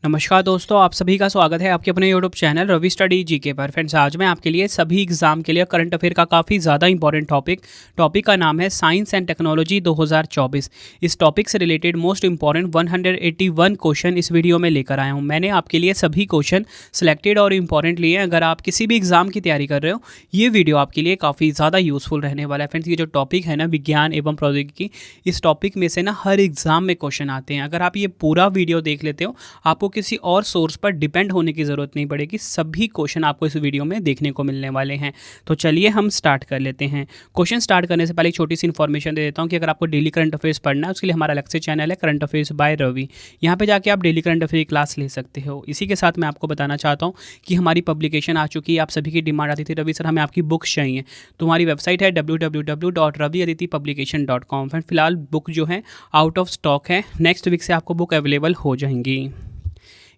नमस्कार दोस्तों, आप सभी का स्वागत है आपके अपने YouTube channel Ravi study GK पर। फ्रेंड्स, आज मैं आपके लिए सभी एग्जाम के लिए करंट अफेयर का काफ़ी ज़्यादा इंपॉर्टेंट टॉपिक का नाम है साइंस एंड टेक्नोलॉजी 2024। इस टॉपिक से रिलेटेड मोस्ट इंपॉर्टेंट 181 क्वेश्चन इस वीडियो में लेकर आया हूँ। मैंने आपके लिए सभी क्वेश्चन सिलेक्टेड और इंपॉर्टेंट लिए हैं। अगर आप किसी भी एग्जाम की तैयारी कर रहे हो, ये वीडियो आपके लिए काफ़ी ज़्यादा यूजफुल रहने वाला है। फ्रेंड्स, ये जो टॉपिक है ना, विज्ञान एवं प्रौद्योगिकी, इस टॉपिक में से ना हर एग्जाम में क्वेश्चन आते हैं। अगर आप ये पूरा वीडियो देख लेते हो, आपको किसी और सोर्स पर डिपेंड होने की ज़रूरत नहीं पड़ेगी। सभी क्वेश्चन आपको इस वीडियो में देखने को मिलने वाले हैं। तो चलिए हम स्टार्ट कर लेते हैं। क्वेश्चन स्टार्ट करने से पहले एक छोटी सी इन्फॉर्मेशन दे देता हूं कि अगर आपको डेली करंट अफेयर्स पढ़ना है, उसके लिए हमारा अलग से चैनल है करंट अफेयर्स बाय रवि। यहाँ पे जाके आप डेली करंट अफेयर क्लास ले सकते हो। इसी के साथ मैं आपको बताना चाहता हूँ कि हमारी पब्लिकेशन आ चुकी है। आप सभी की डिमांड आती थी, रवि सर हमें आपकी बुक्स चाहिए, तो हमारी वेबसाइट है www.raviaditipublication.com। फिलहाल बुक जो है आउट ऑफ स्टॉक है, नेक्स्ट वीक से आपको बुक अवेलेबल हो जाएंगी।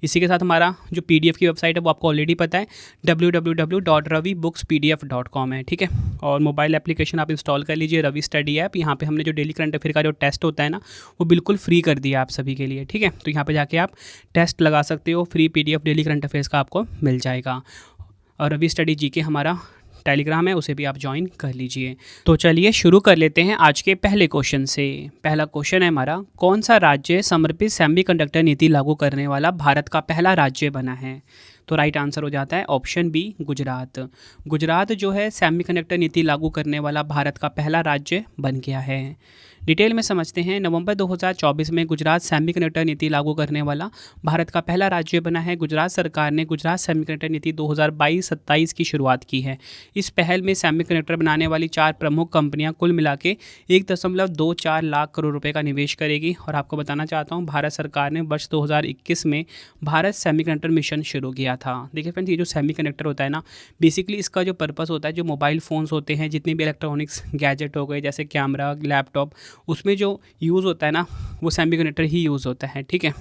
इसी के साथ हमारा जो पीडीएफ की वेबसाइट है वो आपको ऑलरेडी पता है, www.ravibooks.pdf.com है, ठीक है। और मोबाइल एप्लीकेशन आप इंस्टॉल कर लीजिए, रवि स्टडी ऐप। यहाँ पे हमने जो डेली करंट अफेयर का जो टेस्ट होता है ना, वो बिल्कुल फ्री कर दिया आप सभी के लिए, ठीक है। तो यहाँ पे जाके आप टेस्ट लगा सकते हो, free PDF daily current affairs का आपको मिल जाएगा। और रवि स्टडी जीके हमारा टेलीग्राम है, उसे भी आप ज्वाइन कर लीजिए। तो चलिए शुरू कर लेते हैं आज के पहले क्वेश्चन से। पहला क्वेश्चन है हमारा, कौन सा राज्य समर्पित सेमीकंडक्टर नीति लागू करने वाला भारत का पहला राज्य बना है? तो राइट आंसर हो जाता है ऑप्शन बी, गुजरात। गुजरात जो है सेमीकंडक्टर नीति लागू करने वाला भारत का पहला राज्य बन गया है। डिटेल में समझते हैं। नवंबर 2024 में गुजरात सेमीकंडक्टर नीति लागू करने वाला भारत का पहला राज्य बना है। गुजरात सरकार ने गुजरात सेमीकंडक्टर नीति 2022-27 की शुरुआत की है। इस पहल में सेमीकंडक्टर बनाने वाली 4 प्रमुख कंपनियां कुल मिला के 1.24 लाख करोड़ रुपए का निवेश करेगी। और आपको बताना चाहता हूं, भारत सरकार ने वर्ष 2021 में भारत सेमीकंडक्टर मिशन शुरू किया था। देखिए फ्रेंड्स, ये जो सेमीकंडक्टर होता है ना, बेसिकली इसका जो पर्पस होता है, जो मोबाइल फ़ोन्स होते हैं, जितने भी इलेक्ट्रॉनिक्स गैजेट हो गए जैसे कैमरा, लैपटॉप, उसमें जो यूज़ होता है ना, वो सेमीकंडक्टर ही यूज़ होता है, ठीक है।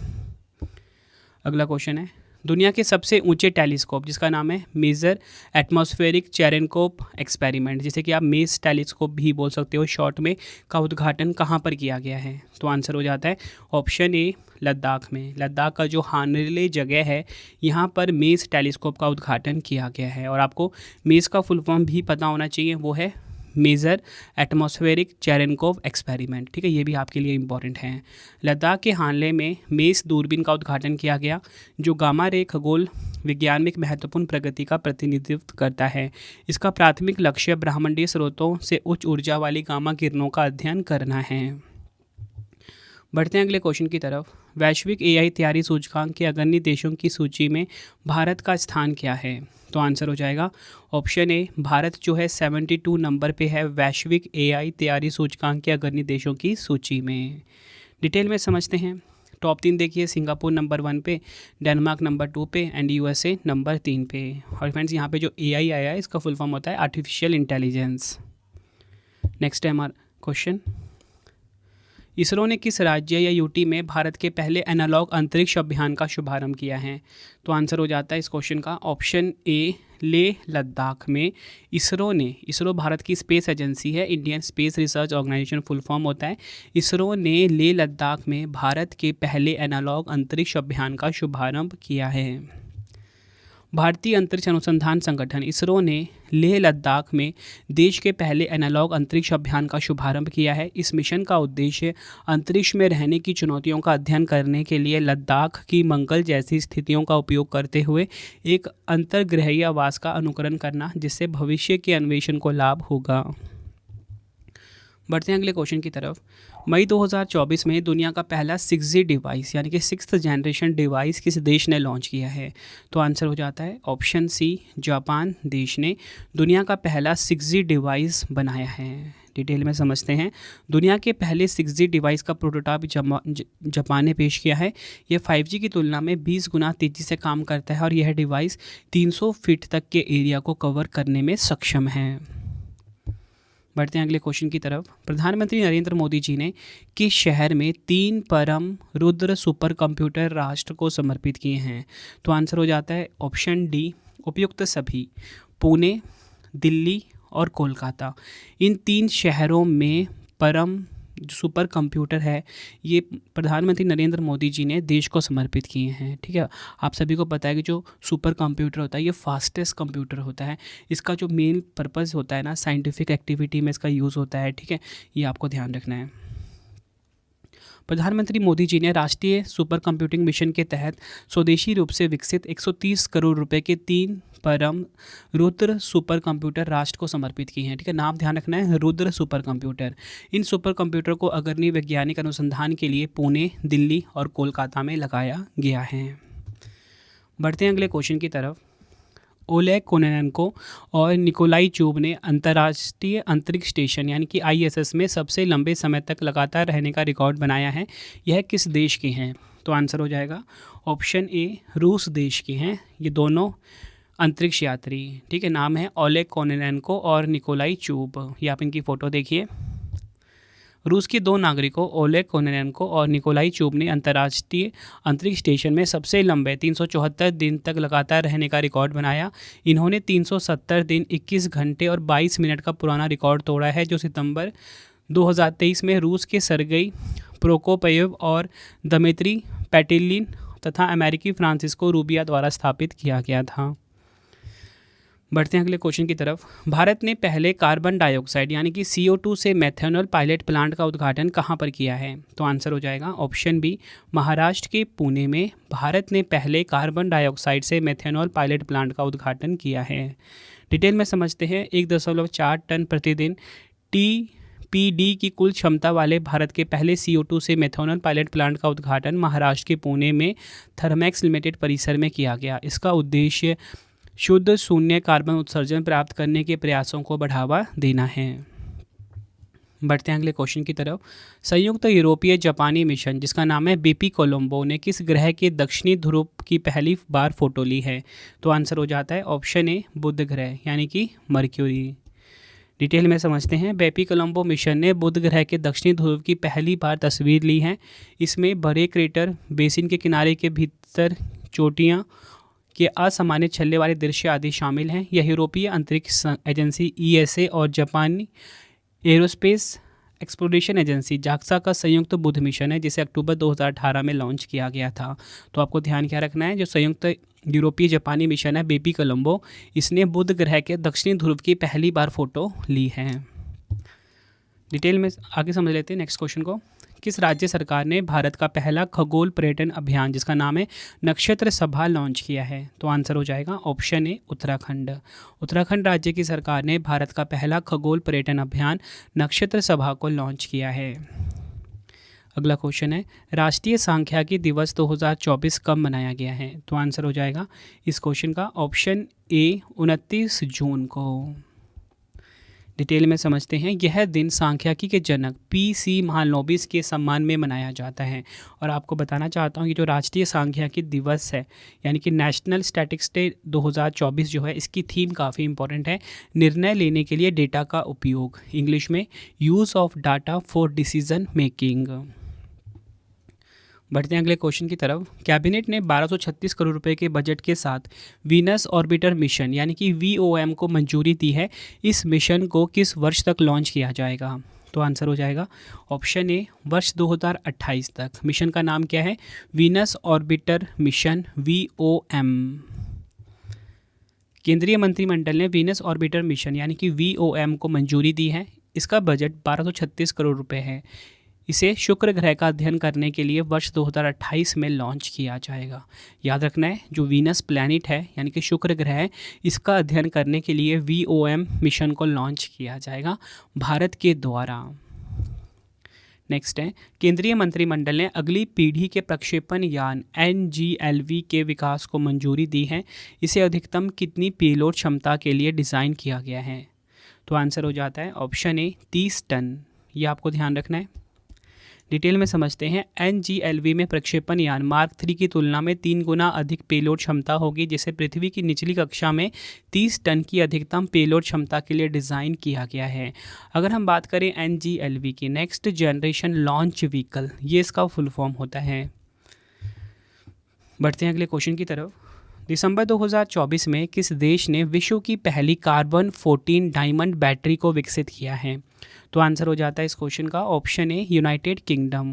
अगला क्वेश्चन है, दुनिया के सबसे ऊंचे टेलीस्कोप जिसका नाम है मेजर एटमॉस्फेरिक चेरेनकोप एक्सपेरिमेंट, जिसे कि आप मेस टेलीस्कोप भी बोल सकते हो शॉर्ट में, का उद्घाटन कहाँ पर किया गया है? तो आंसर हो जाता है ऑप्शन ए, लद्दाख में। लद्दाख का जो हानले जगह है, यहाँ पर मेस टेलीस्कोप का उद्घाटन किया गया है। और आपको मेस का फुल फॉर्म भी पता होना चाहिए, वो है मेजर एटमॉस्फेरिक चेरेनकोव एक्सपेरिमेंट, ठीक है। ये भी आपके लिए इम्पॉर्टेंट है। लद्दाख के हानले में मेस दूरबीन का उद्घाटन किया गया, जो गामा रे खगोल विज्ञान में एक महत्वपूर्ण प्रगति का प्रतिनिधित्व करता है। इसका प्राथमिक लक्ष्य ब्रह्मांडीय स्रोतों से उच्च ऊर्जा वाली गामा किरणों का अध्ययन करना है। बढ़ते हैं अगले क्वेश्चन की तरफ। वैश्विक एआई तैयारी सूचकांक के अग्रणी देशों की सूची में भारत का स्थान क्या है? तो आंसर हो जाएगा ऑप्शन ए, भारत जो है 72 नंबर पे है वैश्विक एआई तैयारी सूचकांक के अग्रणी देशों की सूची में। डिटेल में समझते हैं। टॉप 3 देखिए, सिंगापुर नंबर 1 पे, डेनमार्क नंबर 2 पे एंड यूएसए नंबर 3 पे। और फ्रेंड्स, यहाँ पे जो एआई आया है, इसका फुल फॉर्म होता है आर्टिफिशियल इंटेलिजेंस। नेक्स्ट है हमारा क्वेश्चन, इसरो ने किस राज्य या यूटी में भारत के पहले एनालॉग अंतरिक्ष अभियान का शुभारंभ किया है? तो आंसर हो जाता है इस क्वेश्चन का ऑप्शन ए, लेह लद्दाख में। इसरो भारत की स्पेस एजेंसी है, Indian space research organisation full form होता है। इसरो ने लेह लद्दाख में भारत के पहले एनालॉग अंतरिक्ष अभियान का शुभारंभ किया है। भारतीय अंतरिक्ष अनुसंधान संगठन इसरो ने लेह लद्दाख में देश के पहले एनालॉग अंतरिक्ष अभियान का शुभारंभ किया है। इस मिशन का उद्देश्य अंतरिक्ष में रहने की चुनौतियों का अध्ययन करने के लिए लद्दाख की मंगल जैसी स्थितियों का उपयोग करते हुए एक अंतर्ग्रहीय आवास का अनुकरण करना, जिससे भविष्य के अन्वेषण को लाभ होगा। बढ़ते हैं अगले क्वेश्चन की तरफ। मई 2024 में दुनिया का पहला 6G डिवाइस यानी कि 6th जनरेशन डिवाइस किस देश ने लॉन्च किया है? तो आंसर हो जाता है ऑप्शन सी, जापान देश ने दुनिया का पहला 6G डिवाइस बनाया है। डिटेल में समझते हैं। दुनिया के पहले 6G डिवाइस का प्रोटोटाइप जापान ने पेश किया है। यह 5G की तुलना में 20 गुना तेज़ी से काम करता है और यह डिवाइस 300 फीट तक के एरिया को कवर करने में सक्षम है। बढ़ते हैं अगले क्वेश्चन की तरफ। प्रधानमंत्री नरेंद्र मोदी जी ने किस शहर में 3 परम रुद्र सुपर कंप्यूटर राष्ट्र को समर्पित किए हैं? तो आंसर हो जाता है ऑप्शन डी, उपयुक्त सभी। पुणे, दिल्ली और कोलकाता, इन 3 शहरों में परम जो सुपर कंप्यूटर है ये प्रधानमंत्री नरेंद्र मोदी जी ने देश को समर्पित किए हैं। ठीक है, आप सभी को पता है कि जो सुपर कंप्यूटर होता है ये फास्टेस्ट कंप्यूटर होता है। इसका जो मेन पर्पस होता है ना, साइंटिफिक एक्टिविटी में इसका यूज़ होता है। ठीक है, ये आपको ध्यान रखना है। प्रधानमंत्री मोदी जी ने राष्ट्रीय सुपर कंप्यूटिंग मिशन के तहत स्वदेशी रूप से विकसित 130 करोड़ रुपए के 3 परम रुद्र सुपर कंप्यूटर राष्ट्र को समर्पित किए हैं। ठीक है, नाम ध्यान रखना है, रुद्र सुपर कंप्यूटर। इन सुपर कंप्यूटर को अग्रणी वैज्ञानिक अनुसंधान के लिए पुणे, दिल्ली और कोलकाता में लगाया गया है। बढ़ते हैं अगले क्वेश्चन की तरफ। ओलेग कोनेनेंको और निकोलाई चूब ने अंतर्राष्ट्रीय अंतरिक्ष स्टेशन यानी कि ISS में सबसे लंबे समय तक लगातार रहने का रिकॉर्ड बनाया है। यह किस देश के हैं? तो आंसर हो जाएगा ऑप्शन ए, रूस देश के हैं ये दोनों अंतरिक्ष यात्री। ठीक है, नाम है ओलेग कोनेनेंको और निकोलाई चूब। ये आप इनकी फ़ोटो देखिए। रूस के 2 नागरिकों ओलेग कोनेनेंको और निकोलाई चूब ने अंतर्राष्ट्रीय अंतरिक्ष स्टेशन में सबसे लंबे 374 दिन तक लगातार रहने का रिकॉर्ड बनाया। इन्होंने 370 दिन 21 घंटे और 22 मिनट का पुराना रिकॉर्ड तोड़ा है, जो सितंबर 2023 में रूस के सरगेई प्रोकोपयेव और दमित्री पैटिलिन तथा अमेरिकी फ्रांसिस्को रूबिया द्वारा स्थापित किया गया था। बढ़ते हैं अगले क्वेश्चन की तरफ। भारत ने पहले कार्बन डाइऑक्साइड यानी कि CO2 से मेथनॉल पायलट प्लांट का उद्घाटन कहाँ पर किया है? तो आंसर हो जाएगा ऑप्शन बी, महाराष्ट्र के पुणे में भारत ने पहले कार्बन डाइऑक्साइड से मेथनॉल पायलट प्लांट का उद्घाटन किया है। डिटेल में समझते हैं। 1.4 टन प्रतिदिन TPD की कुल क्षमता वाले भारत के पहले CO2 से मेथनॉल पायलट प्लांट का उद्घाटन महाराष्ट्र के पुणे में थर्मैक्स लिमिटेड परिसर में किया गया। इसका उद्देश्य शुद्ध शून्य कार्बन उत्सर्जन प्राप्त करने के प्रयासों को बढ़ावा देना है। बढ़ते हैं अगले क्वेश्चन की तरफ। संयुक्त यूरोपीय जापानी मिशन जिसका नाम है BP कोलंबो ने किस ग्रह के दक्षिणी ध्रुव की पहली बार फोटो ली है? तो आंसर हो जाता है ऑप्शन ए, बुध ग्रह यानी कि मर्क्यूरी। डिटेल में समझते हैं। BP कोलंबो मिशन ने बुध ग्रह के दक्षिणी ध्रुव की पहली बार तस्वीर ली है। इसमें बड़े क्रेटर, बेसिन के किनारे के भीतर चोटियाँ के असामान्य छल्ले वाले दृश्य आदि शामिल हैं। यह यूरोपीय अंतरिक्ष एजेंसी ESA और जापानी एरोस्पेस एक्सप्लोरेशन एजेंसी JAXA का संयुक्त बुध मिशन है, जिसे अक्टूबर 2018 में लॉन्च किया गया था। तो आपको ध्यान क्या रखना है, जो संयुक्त यूरोपीय जापानी मिशन है BP कोलंबो, इसने बुध ग्रह के दक्षिणी ध्रुव की पहली बार फोटो ली है। डिटेल में आगे समझ लेते हैं नेक्स्ट क्वेश्चन को। किस राज्य सरकार ने भारत का पहला खगोल पर्यटन अभियान जिसका नाम है नक्षत्र सभा लॉन्च किया है? तो आंसर हो जाएगा ऑप्शन ए, उत्तराखंड। उत्तराखंड राज्य की सरकार ने भारत का पहला खगोल पर्यटन अभियान नक्षत्र सभा को लॉन्च किया है। अगला क्वेश्चन है, राष्ट्रीय सांख्यिकी दिवस 2024 कब मनाया गया है? तो आंसर हो जाएगा इस क्वेश्चन का ऑप्शन ए, 29 जून को। डिटेल में समझते हैं। यह दिन सांख्यिकी के जनक PC महालनोबिस के सम्मान में मनाया जाता है। और आपको बताना चाहता हूँ कि जो राष्ट्रीय सांख्यिकी दिवस है यानी कि नेशनल स्टैटिस्टिक्स डे 2024 जो है, इसकी थीम काफ़ी इंपॉर्टेंट है, निर्णय लेने के लिए डेटा का उपयोग, इंग्लिश में use of data for decision making. बढ़ते हैं अगले क्वेश्चन की तरफ। कैबिनेट ने 1236 करोड़ रुपए के बजट के साथ वीनस ऑर्बिटर मिशन यानी कि VOM को मंजूरी दी है। इस मिशन को किस वर्ष तक लॉन्च किया जाएगा? तो आंसर हो जाएगा ऑप्शन ए, वर्ष 2028 तक। मिशन का नाम क्या है? Venus orbiter mission, VOM। केंद्रीय मंत्रिमंडल ने वीनस ऑर्बिटर मिशन यानी कि VOM को मंजूरी दी है। इसका बजट 1236 करोड़ रुपए है। इसे शुक्र ग्रह का अध्ययन करने के लिए वर्ष 2028 में लॉन्च किया जाएगा। याद रखना है, जो वीनस प्लैनेट है यानी कि शुक्र ग्रह है, इसका अध्ययन करने के लिए VOM मिशन को लॉन्च किया जाएगा भारत के द्वारा। नेक्स्ट है, केंद्रीय मंत्रिमंडल ने अगली पीढ़ी के प्रक्षेपण यान NGLV के विकास को मंजूरी दी है। इसे अधिकतम कितनी पेलोड क्षमता के लिए डिज़ाइन किया गया है? तो आंसर हो जाता है ऑप्शन ए, 30 टन। ये आपको ध्यान रखना है। डिटेल में समझते हैं। NGLV में प्रक्षेपण यान मार्क 3 की तुलना में 3 गुना अधिक पेलोड क्षमता होगी, जिसे पृथ्वी की निचली कक्षा में 30 टन की अधिकतम पेलोड क्षमता के लिए डिज़ाइन किया गया है। अगर हम बात करें NGLV की, नेक्स्ट जनरेशन लॉन्च व्हीकल, ये इसका फुल फॉर्म होता है। बढ़ते हैं अगले क्वेश्चन की तरफ। दिसंबर 2024 में किस देश ने विश्व की पहली कार्बन 14 डायमंड बैटरी को विकसित किया है? तो आंसर हो जाता है इस क्वेश्चन का ऑप्शन ए यूनाइटेड किंगडम।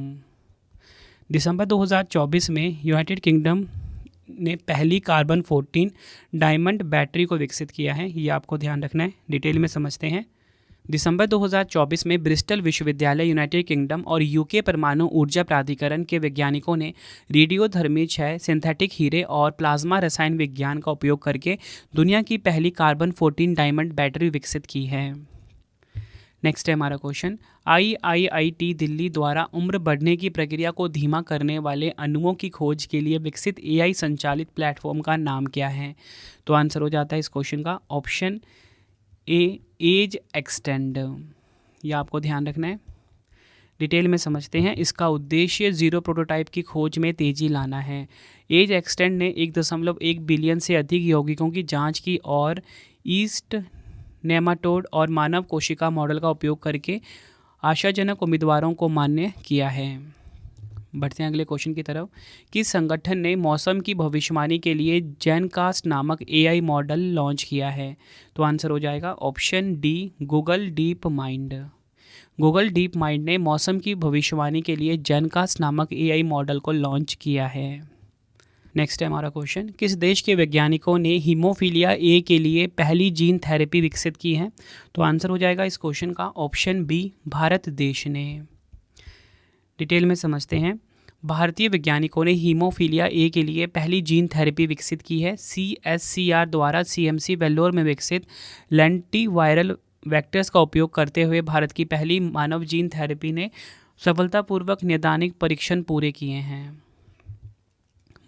दिसंबर 2024 में यूनाइटेड किंगडम ने पहली कार्बन 14 डायमंड बैटरी को विकसित किया है, ये आपको ध्यान रखना है। डिटेल में समझते हैं। दिसंबर 2024 में ब्रिस्टल विश्वविद्यालय, यूनाइटेड किंगडम और यूके परमाणु ऊर्जा प्राधिकरण के वैज्ञानिकों ने रेडियोधर्मी क्षय, सिंथेटिक हीरे और प्लाज्मा रसायन विज्ञान का उपयोग करके दुनिया की पहली कार्बन 14 डायमंड बैटरी विकसित की है। नेक्स्ट है हमारा क्वेश्चन, IIIT दिल्ली द्वारा उम्र बढ़ने की प्रक्रिया को धीमा करने वाले अणुओं की खोज के लिए विकसित AI संचालित प्लेटफॉर्म का नाम क्या है? तो आंसर हो जाता है इस क्वेश्चन का ऑप्शन ए एज एक्सटेंड। ये आपको ध्यान रखना है। डिटेल में समझते हैं। इसका उद्देश्य जीरो प्रोटोटाइप की खोज में तेज़ी लाना है। एज एक्सटेंड ने 1.1 बिलियन से अधिक यौगिकों की जांच की और ईस्ट नेमाटोड और मानव कोशिका मॉडल का उपयोग करके आशाजनक उम्मीदवारों को मान्य किया है। बढ़ते हैं अगले क्वेश्चन की तरफ। किस संगठन ने मौसम की भविष्यवाणी के लिए जेनकास्ट नामक AI मॉडल लॉन्च किया है? तो आंसर हो जाएगा option D Google deep mind. Google DeepMind ने मौसम की भविष्यवाणी के लिए जेनकास्ट नामक AI मॉडल को लॉन्च किया है। नेक्स्ट है हमारा क्वेश्चन, किस देश के वैज्ञानिकों ने हीमोफीलिया ए के लिए पहली जीन थेरेपी विकसित की है? तो आंसर हो जाएगा इस क्वेश्चन का ऑप्शन बी भारत देश ने। डिटेल में समझते हैं। भारतीय वैज्ञानिकों ने हीमोफीलिया ए के लिए पहली जीन थेरेपी विकसित की है। CSCR द्वारा CMC वेल्लोर में विकसित लेंटीवायरल वेक्टर्स का उपयोग करते हुए भारत की पहली मानव जीन थेरेपी ने सफलतापूर्वक नैदानिक परीक्षण पूरे किए हैं।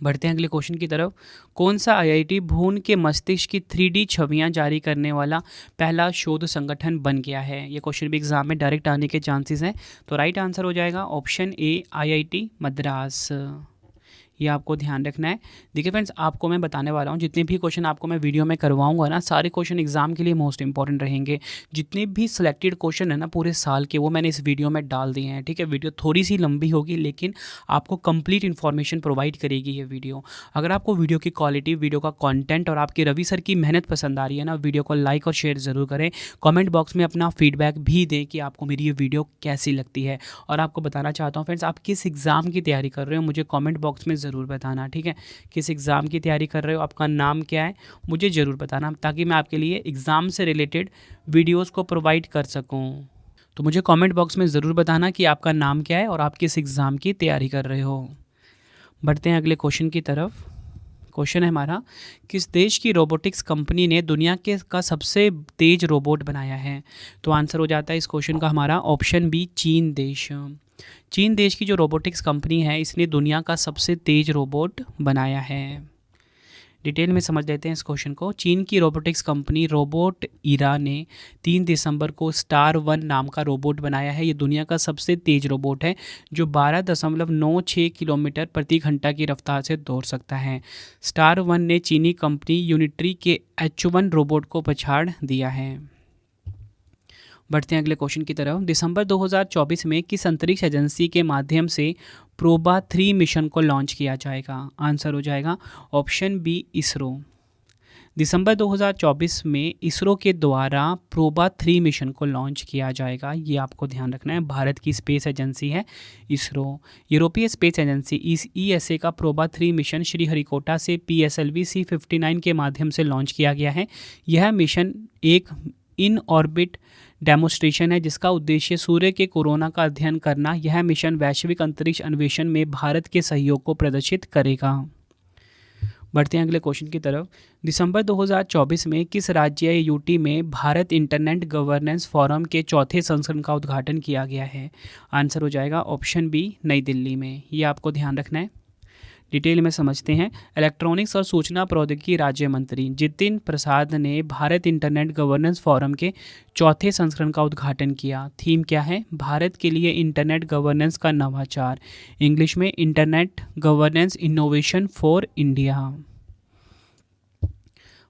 बढ़ते हैं अगले क्वेश्चन की तरफ। कौन सा IIT भ्रूण के मस्तिष्क की 3D छवियां जारी करने वाला पहला शोध संगठन बन गया है? ये क्वेश्चन भी एग्जाम में डायरेक्ट आने के चांसेस हैं। तो राइट आंसर हो जाएगा ऑप्शन ए IIT मद्रास। ये आपको ध्यान रखना है। देखिए फ्रेंड्स, आपको मैं बताने वाला हूँ, जितने भी क्वेश्चन आपको मैं वीडियो में करवाऊंगा ना, सारे क्वेश्चन एग्जाम के लिए मोस्ट इंपॉर्टेंट रहेंगे। जितने भी सिलेक्टेड क्वेश्चन है ना पूरे साल के, वो मैंने इस वीडियो में डाल दिए हैं। ठीक है, वीडियो थोड़ी सी लंबी होगी लेकिन आपको कंप्लीट इन्फॉर्मेशन प्रोवाइड करेगी ये वीडियो। अगर आपको वीडियो की क्वालिटी, वीडियो का कॉन्टेंट और आपके रवि सर की मेहनत पसंद आ रही है ना, वीडियो को लाइक और शेयर ज़रूर करें। कॉमेंट बॉक्स में अपना फीडबैक भी दें कि आपको मेरी ये वीडियो कैसी लगती है। और आपको बताना चाहता हूँ फ्रेंड्स, आप किस एग्ज़ाम की तैयारी कर रहे हो मुझे कॉमेंट बॉक्स में ज़रूर बताना। ठीक है, किस एग्ज़ाम की तैयारी कर रहे हो, आपका नाम क्या है, मुझे ज़रूर बताना, ताकि मैं आपके लिए एग्ज़ाम से रिलेटेड वीडियोस को प्रोवाइड कर सकूं। तो मुझे कमेंट बॉक्स में ज़रूर बताना कि आपका नाम क्या है और आप किस एग्ज़ाम की तैयारी कर रहे हो। बढ़ते हैं अगले क्वेश्चन की तरफ। क्वेश्चन है हमारा, किस देश की रोबोटिक्स कंपनी ने दुनिया का सबसे तेज़ रोबोट बनाया है? तो आंसर हो जाता है इस क्वेश्चन का हमारा ऑप्शन बी चीन देश। चीन देश की जो रोबोटिक्स कंपनी है, इसने दुनिया का सबसे तेज़ रोबोट बनाया है। डिटेल में समझ लेते हैं इस क्वेश्चन को। चीन की रोबोटिक्स कंपनी रोबोट ईरा ने 3 दिसंबर को स्टार 1 नाम का रोबोट बनाया है। ये दुनिया का सबसे तेज़ रोबोट है जो 12.96 किलोमीटर प्रति घंटा की रफ्तार से दौड़ सकता है। स्टार 1 ने चीनी कंपनी यूनिट्री के H1 रोबोट को पछाड़ दिया है। बढ़ते हैं अगले क्वेश्चन की तरफ। दिसंबर 2024 में किस अंतरिक्ष एजेंसी के माध्यम से प्रोबा 3 मिशन को लॉन्च किया जाएगा? आंसर हो जाएगा ऑप्शन बी इसरो। दिसंबर 2024 में इसरो के द्वारा प्रोबा 3 मिशन को लॉन्च किया जाएगा। ये आपको ध्यान रखना है। भारत की स्पेस एजेंसी है इसरो। यूरोपीय स्पेस एजेंसी ESA का प्रोबा 3 मिशन श्रीहरिकोटा से PSLV C59 के माध्यम से लॉन्च किया गया है। यह मिशन एक इन ऑर्बिट डेमोस्ट्रेशन है जिसका उद्देश्य सूर्य के कोरोना का अध्ययन करना। यह मिशन वैश्विक अंतरिक्ष अन्वेषण में भारत के सहयोग को प्रदर्शित करेगा। बढ़ते हैं अगले क्वेश्चन की तरफ। दिसंबर 2024 में किस राज्य UT में भारत इंटरनेट गवर्नेंस फोरम के चौथे संस्करण का उद्घाटन किया गया है? आंसर हो जाएगा ऑप्शन बी नई दिल्ली में। ये आपको ध्यान रखना है। डिटेल में समझते हैं। इलेक्ट्रॉनिक्स और सूचना प्रौद्योगिकी राज्य मंत्री जितिन प्रसाद ने भारत इंटरनेट गवर्नेंस फोरम के चौथे संस्करण का उद्घाटन किया। थीम क्या है? भारत के लिए इंटरनेट गवर्नेंस का नवाचार, इंग्लिश में internet governance innovation for India.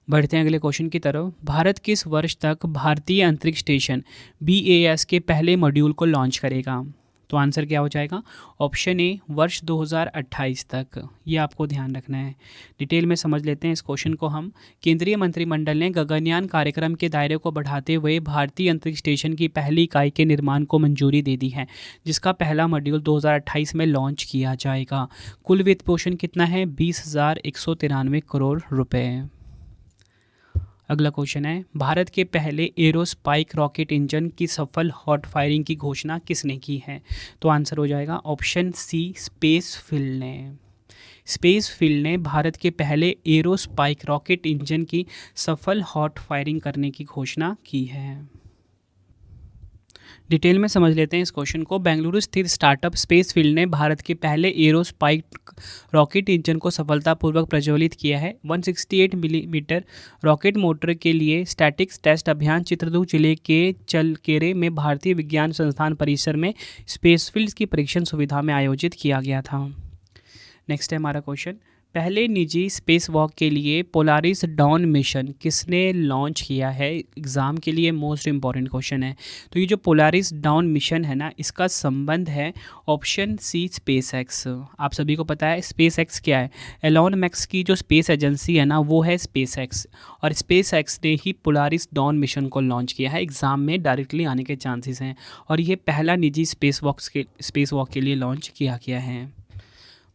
बढ़ते हैं अगले क्वेश्चन की तरफ। भारत किस वर्ष तक भारतीय अंतरिक्ष स्टेशन BAS के पहले मॉड्यूल को लॉन्च करेगा? तो आंसर क्या हो जाएगा? ऑप्शन ए वर्ष 2028 तक। ये आपको ध्यान रखना है। डिटेल में समझ लेते हैं इस क्वेश्चन को हम। केंद्रीय मंत्रिमंडल ने गगनयान कार्यक्रम के दायरे को बढ़ाते हुए भारतीय अंतरिक्ष स्टेशन की पहली इकाई के निर्माण को मंजूरी दे दी है, जिसका पहला मॉड्यूल 2028 में लॉन्च किया जाएगा। कुल वित्त पोषण कितना है? 20,193 करोड़ रुपए। अगला क्वेश्चन है, भारत के पहले एरोस्पाइक रॉकेट इंजन की सफल हॉट फायरिंग की घोषणा किसने की है? तो आंसर हो जाएगा ऑप्शन सी स्पेसफील्ड ने। स्पेसफील्ड ने भारत के पहले एरोस्पाइक रॉकेट इंजन की सफल हॉट फायरिंग करने की घोषणा की है। डिटेल में समझ लेते हैं इस क्वेश्चन को। बेंगलुरु स्थित स्टार्टअप स्पेसफील्ड ने भारत के पहले एरोस्पाइक रॉकेट इंजन को सफलतापूर्वक प्रज्वलित किया है। 168 मिलीमीटर रॉकेट मोटर के लिए स्टैटिक्स टेस्ट अभियान चित्रदुर्ग जिले के चलकेरे में भारतीय विज्ञान संस्थान परिसर में स्पेसफील्ड की परीक्षण सुविधा में आयोजित किया गया था। नेक्स्ट है हमारा क्वेश्चन, पहले निजी स्पेस वॉक के लिए पोलारिस डॉन मिशन किसने लॉन्च किया है? एग्ज़ाम के लिए मोस्ट इंपॉर्टेंट क्वेश्चन है। तो ये जो पोलारिस डॉन मिशन है ना, इसका संबंध है ऑप्शन सी स्पेस एक्स। आप सभी को पता है स्पेस एक्स क्या है। एलॉन मस्क की जो स्पेस एजेंसी है ना, वो है स्पेस एक्स, और स्पेस एक्स ने ही पोलारिस डॉन मिशन को लॉन्च किया है। एग्ज़ाम में डायरेक्टली आने के चांसेस हैं, और ये पहला निजी स्पेस वॉक के लिए लॉन्च किया गया है।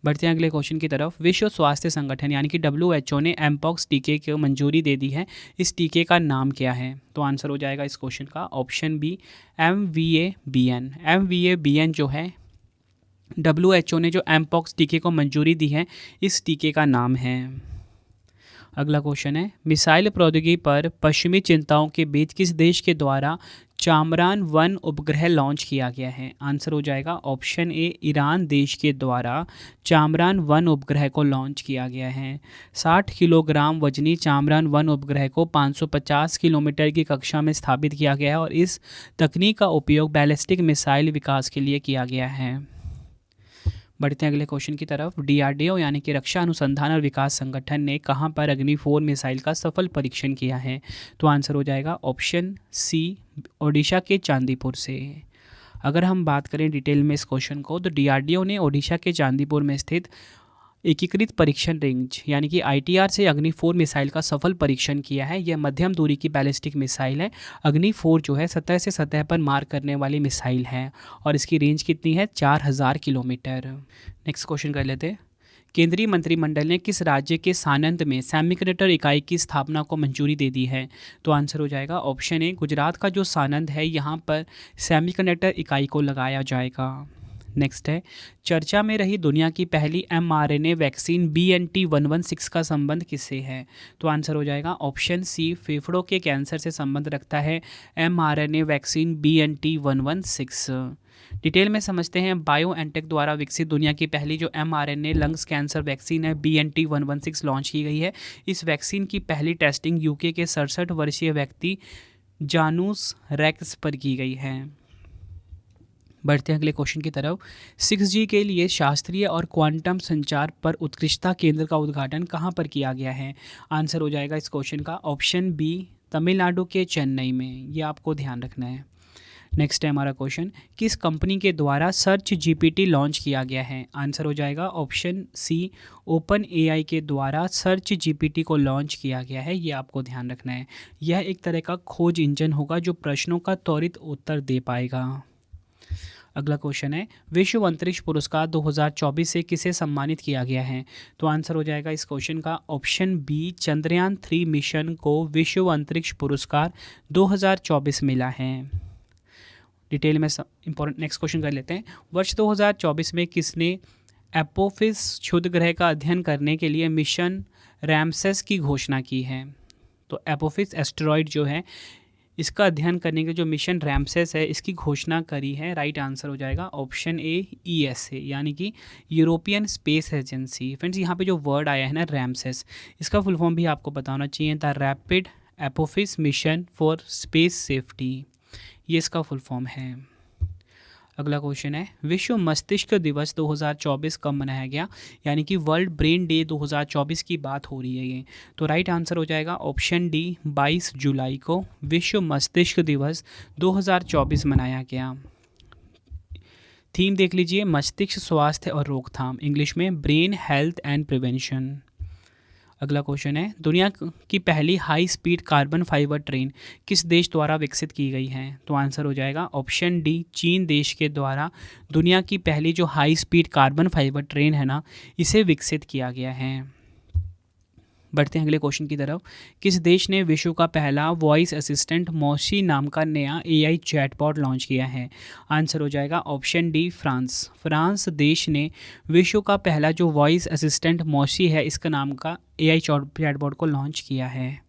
बढ़ते हैं अगले क्वेश्चन की तरफ। विश्व स्वास्थ्य संगठन यानी कि WHO ने एमपॉक्स टीके को मंजूरी दे दी है। इस टीके का नाम क्या है? तो आंसर हो जाएगा इस क्वेश्चन का ऑप्शन बी MVABN। MVABN जो है, WHO ने जो एमपॉक्स टीके को मंजूरी दी है, इस टीके का नाम है। अगला क्वेश्चन है, मिसाइल प्रौद्योगिकी पर पश्चिमी चिंताओं के बीच किस देश के द्वारा चामरान 1 उपग्रह लॉन्च किया गया है? आंसर हो जाएगा ऑप्शन ए ईरान देश के द्वारा चामरान 1 उपग्रह को लॉन्च किया गया है। 60 किलोग्राम वजनी चामरान 1 उपग्रह को 550 किलोमीटर की कक्षा में स्थापित किया गया है, और इस तकनीक का उपयोग बैलिस्टिक मिसाइल विकास के लिए किया गया है। बढ़ते हैं अगले क्वेश्चन की तरफ। DRDO यानी कि रक्षा अनुसंधान और विकास संगठन ने कहां पर अग्नि 4 मिसाइल का सफल परीक्षण किया है? तो आंसर हो जाएगा ऑप्शन सी ओडिशा के चांदीपुर से। अगर हम बात करें डिटेल में इस क्वेश्चन को, तो DRDO ने ओडिशा के चांदीपुर में स्थित एकीकृत परीक्षण रेंज यानी कि ITR से अग्नि 4 मिसाइल का सफल परीक्षण किया है। यह मध्यम दूरी की बैलिस्टिक मिसाइल है। अग्नि 4 जो है सतह से सतह पर मार करने वाली मिसाइल है, और इसकी रेंज कितनी है? 4000 किलोमीटर। नेक्स्ट क्वेश्चन कर लेते हैं। केंद्रीय मंत्रिमंडल ने किस राज्य के सानंद में सेमीकंडक्टर इकाई की स्थापना को मंजूरी दे दी है? तो आंसर हो जाएगा ऑप्शन ए गुजरात का जो सानंद है, यहाँ पर सेमीकंडक्टर इकाई को लगाया जाएगा। नेक्स्ट है, चर्चा में रही दुनिया की पहली mRNA वैक्सीन BNT116 का संबंध किससे है? तो आंसर हो जाएगा ऑप्शन सी फेफड़ों के कैंसर से संबंध रखता है mRNA वैक्सीन BNT116। डिटेल में समझते हैं। BioNTech द्वारा विकसित दुनिया की पहली जो mRNA लंग्स कैंसर वैक्सीन है BNT116 लॉन्च की गई है। इस वैक्सीन की पहली टेस्टिंग UK के 67 वर्षीय व्यक्ति जानूस रेक्स पर की गई है। बढ़ते हैं अगले क्वेश्चन की तरफ। 6G के लिए शास्त्रीय और क्वांटम संचार पर उत्कृष्टता केंद्र का उद्घाटन कहाँ पर किया गया है? आंसर हो जाएगा इस क्वेश्चन का ऑप्शन बी तमिलनाडु के चेन्नई में। ये आपको ध्यान रखना है। नेक्स्ट है हमारा क्वेश्चन, किस कंपनी के द्वारा सर्च GPT लॉन्च किया गया है? आंसर हो जाएगा ऑप्शन सी OpenAI के द्वारा सर्च GPT को लॉन्च किया गया है। ये आपको ध्यान रखना है। यह एक तरह का खोज इंजन होगा जो प्रश्नों का त्वरित उत्तर दे पाएगा। अगला क्वेश्चन है, विश्व अंतरिक्ष पुरस्कार 2024 से किसे सम्मानित किया गया है? तो आंसर हो जाएगा इस क्वेश्चन का ऑप्शन बी चंद्रयान 3 मिशन को विश्व अंतरिक्ष पुरस्कार 2024 मिला है। डिटेल में इंपॉर्टेंट नेक्स्ट क्वेश्चन कर लेते हैं। वर्ष 2024 में किसने एपोफिस क्षुद्र ग्रह का अध्ययन करने के लिए मिशन रैमसेस की घोषणा की है? तो एपोफिस एस्टेरॉयड जो है, इसका अध्ययन करने के जो मिशन रैमसेस है, इसकी घोषणा करी है। राइट आंसर हो जाएगा ऑप्शन ए ESA यानी कि यूरोपियन स्पेस एजेंसी। फ्रेंड्स, यहाँ पे जो वर्ड आया है ना रैमसेस, इसका फुल फॉर्म भी आपको पता होना चाहिए था, rapid Apophis mission for space safety. ये इसका फुल फॉर्म है। अगला क्वेश्चन है, विश्व मस्तिष्क दिवस 2024 कब मनाया गया? यानी कि वर्ल्ड ब्रेन डे 2024 की बात हो रही है ये। तो राइट आंसर हो जाएगा ऑप्शन डी 22 जुलाई को विश्व मस्तिष्क दिवस 2024 मनाया गया। थीम देख लीजिए, मस्तिष्क स्वास्थ्य और रोकथाम, इंग्लिश में ब्रेन हेल्थ एंड प्रिवेंशन। अगला क्वेश्चन है, दुनिया की पहली high speed carbon fibre train किस देश द्वारा विकसित की गई है? तो आंसर हो जाएगा ऑप्शन डी, चीन देश के द्वारा दुनिया की पहली जो high speed carbon fibre train है ना, इसे विकसित किया गया है। बढ़ते हैं अगले क्वेश्चन की तरफ। किस देश ने विश्व का पहला वॉइस असिस्टेंट मौसी नाम का नया एआई चैटबॉट लॉन्च किया है? आंसर हो जाएगा ऑप्शन डी, फ्रांस। फ्रांस देश ने विश्व का पहला जो वॉइस असिस्टेंट मौसी है, इसका नाम का एआई चैटबॉट को लॉन्च किया है।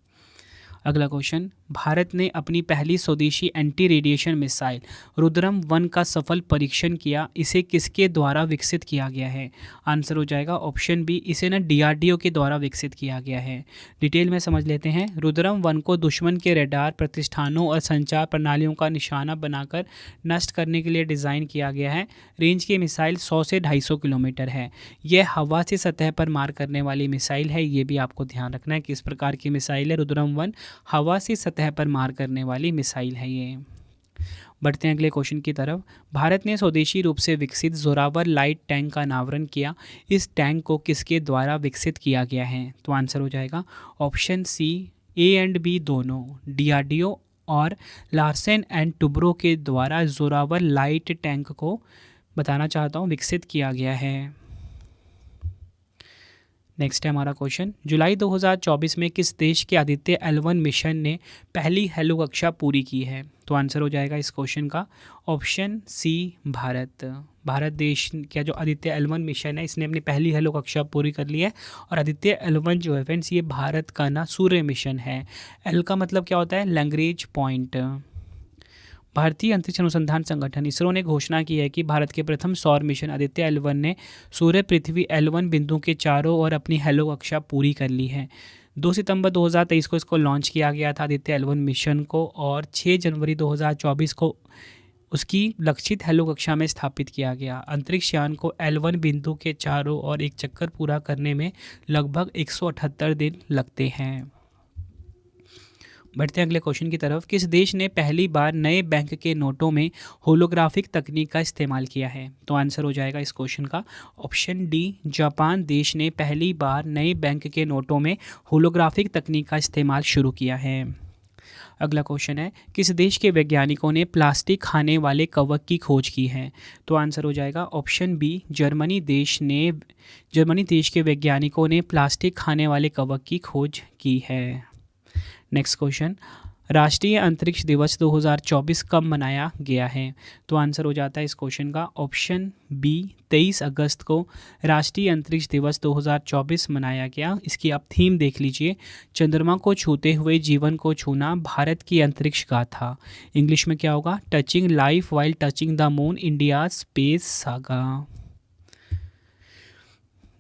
अगला क्वेश्चन, भारत ने अपनी पहली स्वदेशी एंटी रेडिएशन मिसाइल रुद्रम 1 का सफल परीक्षण किया, इसे किसके द्वारा विकसित किया गया है? आंसर हो जाएगा ऑप्शन बी, इसे ना डीआरडीओ के द्वारा विकसित किया गया है। डिटेल में समझ लेते हैं। रुद्रम 1 को दुश्मन के रडार प्रतिष्ठानों और संचार प्रणालियों का निशाना बनाकर नष्ट करने के लिए डिज़ाइन किया गया है। रेंज की मिसाइल 100 से 250 किलोमीटर है। यह हवा से सतह पर मार करने वाली मिसाइल है। ये भी आपको ध्यान रखना है किस प्रकार की मिसाइल है। रुद्रम 1 हवा से सतह पर मार करने वाली मिसाइल है ये। बढ़ते हैं अगले क्वेश्चन की तरफ। भारत ने स्वदेशी रूप से विकसित जोरावर लाइट टैंक का अनावरण किया, इस टैंक को किसके द्वारा विकसित किया गया है? तो आंसर हो जाएगा option C, A and B दोनों, डीआरडीओ और लार्सन एंड टुब्रो के द्वारा जोरावर लाइट टैंक को बताना चाहता हूँ विकसित किया गया है। नेक्स्ट है हमारा क्वेश्चन, जुलाई 2024 में किस देश के आदित्य L1 मिशन ने पहली हेलो कक्षा पूरी की है? तो आंसर हो जाएगा इस क्वेश्चन का ऑप्शन सी, भारत। भारत देश का जो आदित्य L1 मिशन है, इसने अपनी पहली हेलो कक्षा पूरी कर ली है। और आदित्य L1 जो है फ्रेंड्स, ये भारत का ना सूर्य मिशन है। एल का मतलब क्या होता है? Lagrange point. भारतीय अंतरिक्ष अनुसंधान संगठन इसरो ने घोषणा की है कि भारत के प्रथम सौर मिशन आदित्य L1 ने सूर्य पृथ्वी L1 बिंदु के चारों ओर अपनी हेलो कक्षा पूरी कर ली है। 2 सितंबर 2023 को इसको लॉन्च किया गया था आदित्य L1 मिशन को, और 6 जनवरी 2024 को उसकी लक्षित हेलो कक्षा में स्थापित किया गया। अंतरिक्ष यान को L1 बिंदु के चारों ओर एक चक्कर पूरा करने में लगभग 178 दिन लगते हैं। बढ़ते हैं अगले क्वेश्चन की तरफ। किस देश ने पहली बार नए बैंक के नोटों में होलोग्राफिक तकनीक का इस्तेमाल किया है? तो आंसर हो जाएगा इस क्वेश्चन का ऑप्शन डी, जापान देश ने पहली बार नए बैंक के नोटों में होलोग्राफिक तकनीक का इस्तेमाल शुरू किया है। अगला क्वेश्चन है, किस देश के वैज्ञानिकों ने प्लास्टिक खाने वाले कवक की खोज की है? तो आंसर हो जाएगा ऑप्शन बी, जर्मनी देश के वैज्ञानिकों ने प्लास्टिक खाने वाले कवक की खोज की है। नेक्स्ट क्वेश्चन, राष्ट्रीय अंतरिक्ष दिवस 2024 कब मनाया गया है? तो आंसर हो जाता है इस क्वेश्चन का ऑप्शन बी, 23 अगस्त को राष्ट्रीय अंतरिक्ष दिवस 2024 मनाया गया। इसकी आप थीम देख लीजिए, चंद्रमा को छूते हुए जीवन को छूना, भारत की अंतरिक्ष गाथा। इंग्लिश में क्या होगा? Touching life while touching the moon, India space saga.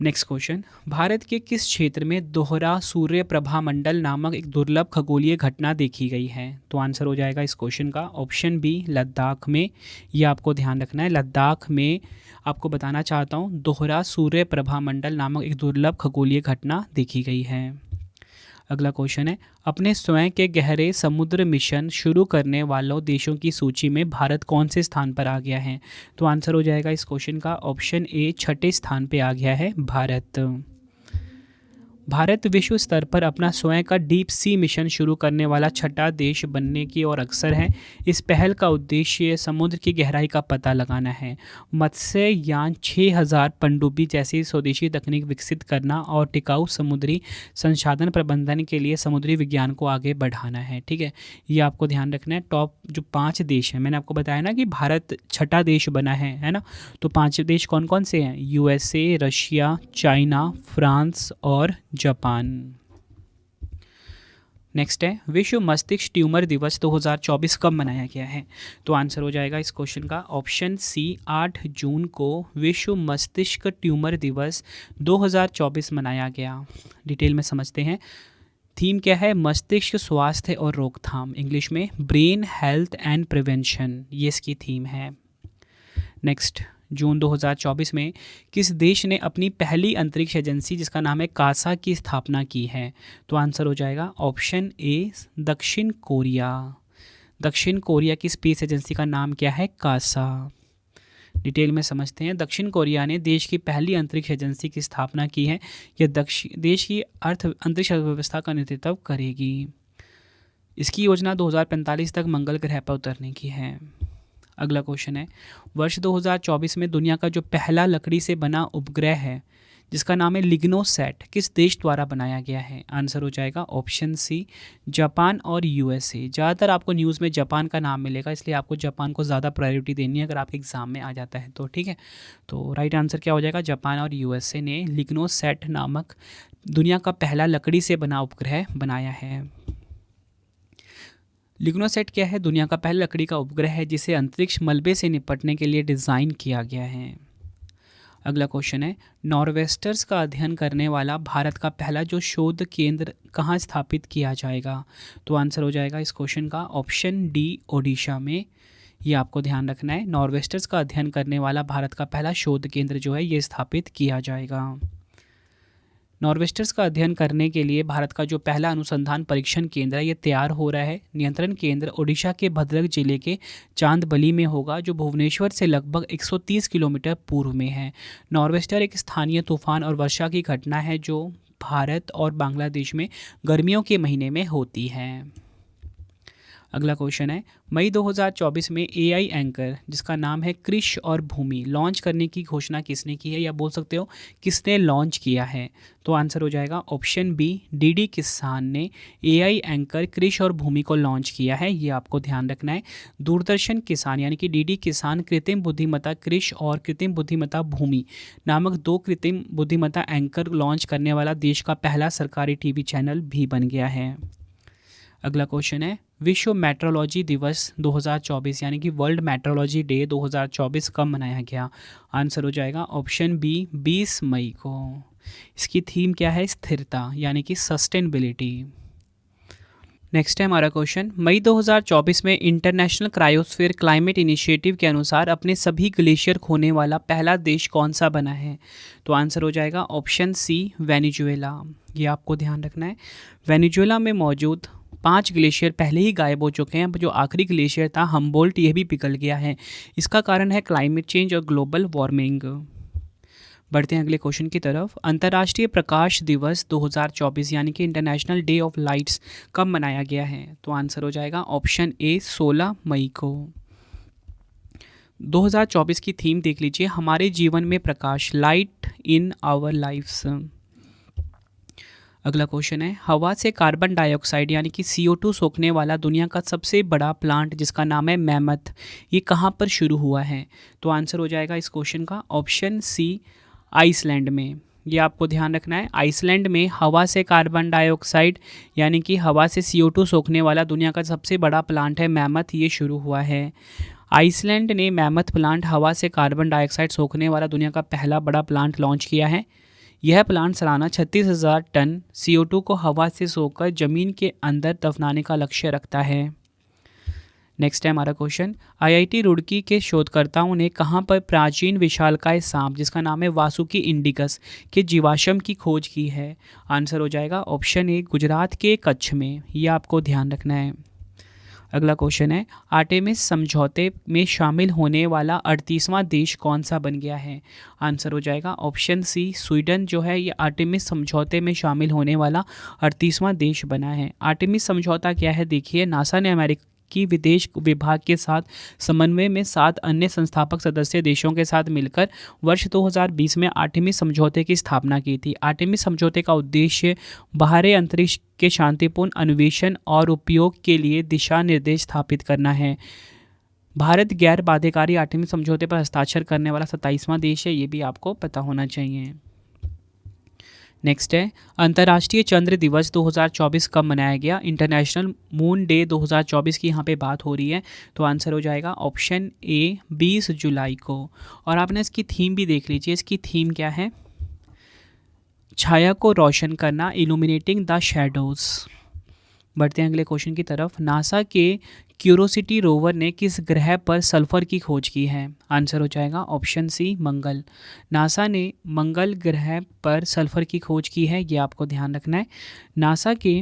Next question, Bharat के किस क्षेत्र में दोहरा सूर्य प्रभा मंडल नामक एक दुर्लभ खगोलीय घटना देखी गई है? तो आंसर हो जाएगा इस क्वेश्चन का ऑप्शन बी, लद्दाख में। यह आपको ध्यान रखना है, लद्दाख में आपको बताना चाहता हूँ दोहरा सूर्य प्रभा मंडल नामक एक दुर्लभ खगोलीय घटना देखी गई है। अगला क्वेश्चन है, अपने स्वयं के गहरे समुद्र मिशन शुरू करने वालों देशों की सूची में भारत कौन से स्थान पर आ गया है? तो आंसर हो जाएगा इस क्वेश्चन का ऑप्शन ए, 6ठे स्थान पे आ गया है भारत। भारत विश्व स्तर पर अपना स्वयं का डीप सी मिशन शुरू करने वाला 6ठा देश बनने की ओर अग्रसर है। इस पहल का उद्देश्य समुद्र की गहराई का पता लगाना है, मत्स्य यान 6000 पनडुब्बी जैसी स्वदेशी तकनीक विकसित करना और टिकाऊ समुद्री संसाधन प्रबंधन के लिए समुद्री विज्ञान को आगे बढ़ाना है। ठीक है, ये आपको ध्यान रखना है। टॉप जो 5 देश हैं, मैंने आपको बताया ना कि भारत 6ठा देश बना है ना, तो 5 देश कौन कौन से हैं? USA, रशिया, चाइना, फ्रांस और जापान। नेक्स्ट है, विश्व मस्तिष्क ट्यूमर दिवस 2024 कब मनाया गया है? तो आंसर हो जाएगा इस क्वेश्चन का ऑप्शन सी, 8 जून को विश्व मस्तिष्क ट्यूमर दिवस 2024 मनाया गया। डिटेल में समझते हैं। थीम क्या है? मस्तिष्क स्वास्थ्य और रोकथाम, इंग्लिश में ब्रेन हेल्थ एंड प्रिवेंशन, ये इसकी थीम है। नेक्स्ट, जून 2024 में किस देश ने अपनी पहली अंतरिक्ष एजेंसी जिसका नाम है कासा की स्थापना की है? तो आंसर हो जाएगा ऑप्शन ए, दक्षिण कोरिया। दक्षिण कोरिया की स्पेस एजेंसी का नाम क्या है? कासा। डिटेल में समझते हैं। दक्षिण कोरिया ने देश की पहली अंतरिक्ष एजेंसी की स्थापना की है। यह देश की अंतरिक्ष अर्थव्यवस्था का नेतृत्व करेगी। इसकी योजना 2045 तक मंगल ग्रह पर उतरने की है। अगला क्वेश्चन है, वर्ष 2024 में दुनिया का जो पहला लकड़ी से बना उपग्रह है जिसका नाम है लिग्नोसैट, किस देश द्वारा बनाया गया है? आंसर हो जाएगा ऑप्शन सी, जापान और यूएसए। ज़्यादातर आपको न्यूज़ में जापान का नाम मिलेगा, इसलिए आपको जापान को ज़्यादा प्रायोरिटी देनी है अगर आपके एग्जाम में आ जाता है तो, ठीक है। तो राइट आंसर क्या हो जाएगा? जापान और यूएसए ने लिग्नोसैट नामक दुनिया का पहला लकड़ी से बना उपग्रह बनाया है। लिग्नोसैट क्या है? दुनिया का पहला लकड़ी का उपग्रह है जिसे अंतरिक्ष मलबे से निपटने के लिए डिज़ाइन किया गया है। अगला क्वेश्चन है, नॉर्वेस्टर्स का अध्ययन करने वाला भारत का पहला जो शोध केंद्र कहाँ स्थापित किया जाएगा? तो आंसर हो जाएगा इस क्वेश्चन का ऑप्शन डी, ओडिशा में। ये आपको ध्यान रखना है, नॉर्वेस्टर्स का अध्ययन करने वाला भारत का पहला शोध केंद्र जो है ये स्थापित किया जाएगा। नॉर्वेस्टर्स का अध्ययन करने के लिए भारत का जो पहला अनुसंधान परीक्षण केंद्र है ये तैयार हो रहा है। नियंत्रण केंद्र ओडिशा के भद्रक जिले के चांदबली में होगा, जो भुवनेश्वर से लगभग 130 किलोमीटर पूर्व में है। नॉर्वेस्टर एक स्थानीय तूफान और वर्षा की घटना है जो भारत और बांग्लादेश में गर्मियों के महीने में होती है। अगला क्वेश्चन है, मई 2024 में एआई एंकर जिसका नाम है कृष और भूमि लॉन्च करने की घोषणा किसने की है, या बोल सकते हो किसने लॉन्च किया है? तो आंसर हो जाएगा ऑप्शन बी, डीडी किसान ने एआई एंकर कृष और भूमि को लॉन्च किया है। ये आपको ध्यान रखना है। दूरदर्शन किसान यानी कि डीडी किसान कृत्रिम बुद्धिमत्ता कृष और कृत्रिम बुद्धिमत्ता भूमि नामक 2 कृत्रिम बुद्धिमत्ता एंकर लॉन्च करने वाला देश का पहला सरकारी टीवी चैनल भी बन गया है। अगला क्वेश्चन है, विश्व मेट्रोलॉजी दिवस 2024 यानी कि वर्ल्ड मेट्रोलॉजी डे 2024 कब मनाया गया? आंसर हो जाएगा ऑप्शन बी, 20 मई को। इसकी थीम क्या है? स्थिरता यानी कि सस्टेनेबिलिटी। नेक्स्ट है हमारा क्वेश्चन, मई 2024 में इंटरनेशनल क्रायोस्फीयर क्लाइमेट इनिशिएटिव के अनुसार अपने सभी ग्लेशियर खोने वाला पहला देश कौन सा बना है? तो आंसर हो जाएगा ऑप्शन सी, वेनेजुएला। ये आपको ध्यान रखना है। वेनेजुएला में मौजूद 5 ग्लेशियर पहले ही गायब हो चुके हैं। जो आखिरी ग्लेशियर था हम्बोल्ट, ये भी पिघल गया है। इसका कारण है क्लाइमेट चेंज और ग्लोबल वार्मिंग। बढ़ते हैं अगले क्वेश्चन की तरफ। अंतर्राष्ट्रीय प्रकाश दिवस 2024 यानी कि इंटरनेशनल डे ऑफ लाइट्स कब मनाया गया है? तो आंसर हो जाएगा ऑप्शन ए, 16 मई को। 2024 की थीम देख लीजिए, हमारे जीवन में प्रकाश, लाइट इन आवर लाइफ्स। अगला क्वेश्चन है, हवा से कार्बन डाइऑक्साइड यानी कि CO2 सोखने वाला दुनिया का सबसे बड़ा प्लांट जिसका नाम है मैमथ, ये कहाँ पर शुरू हुआ है? तो आंसर हो जाएगा इस क्वेश्चन का ऑप्शन सी, आइसलैंड में। ये आपको ध्यान रखना है, आइसलैंड में हवा से कार्बन डाइऑक्साइड यानी कि हवा से CO2 सोखने वाला दुनिया का सबसे बड़ा प्लांट है मैमथ, ये शुरू हुआ है। आइसलैंड ने मैमथ प्लांट, हवा से कार्बन डाइऑक्साइड सोखने वाला दुनिया का पहला बड़ा प्लांट लॉन्च किया है। यह प्लांट सालाना 36,000 टन CO2 को हवा से सोखकर ज़मीन के अंदर दफनाने का लक्ष्य रखता है। नेक्स्ट है हमारा क्वेश्चन, IIT रुड़की के शोधकर्ताओं ने कहाँ पर प्राचीन विशालकाय सांप जिसका नाम है वासुकी इंडिकस के जीवाश्म की खोज की है? आंसर हो जाएगा ऑप्शन ए, गुजरात के कच्छ में। यह आपको ध्यान रखना है। अगला क्वेश्चन है, आर्टेमिस समझौते में शामिल होने वाला 38वां देश कौन सा बन गया है? आंसर हो जाएगा ऑप्शन सी, स्वीडन जो है ये आर्टेमिस समझौते में शामिल होने वाला 38वां देश बना है। आर्टेमिस समझौता क्या है? देखिए, नासा ने अमेरिकी विदेश विभाग के साथ समन्वय में 7 अन्य संस्थापक सदस्य देशों के साथ मिलकर वर्ष 2020 में आर्टेमिस समझौते की स्थापना की थी। आर्टेमिस समझौते का उद्देश्य बाहरी अंतरिक्ष के शांतिपूर्ण अन्वेषण और उपयोग के लिए दिशा निर्देश स्थापित करना है। भारत गैर बाध्यकारी आर्टेमिस समझौते पर हस्ताक्षर करने वाला 27वां देश है, ये भी आपको पता होना चाहिए। नेक्स्ट है, अंतर्राष्ट्रीय चंद्र दिवस 2024 कब मनाया गया? इंटरनेशनल मून डे 2024 की यहाँ पे बात हो रही है, तो आंसर हो जाएगा ऑप्शन ए, 20 जुलाई को। और आपने इसकी थीम भी देख लीजिए, इसकी थीम क्या है? छाया को रोशन करना, इल्यूमिनेटिंग द शैडोज। बढ़ते हैं अगले क्वेश्चन की तरफ। नासा के क्यूरोसिटी रोवर ने किस ग्रह पर सल्फर की खोज की है? आंसर हो जाएगा ऑप्शन सी, मंगल। नासा ने मंगल ग्रह पर सल्फर की खोज की है, ये आपको ध्यान रखना है। नासा के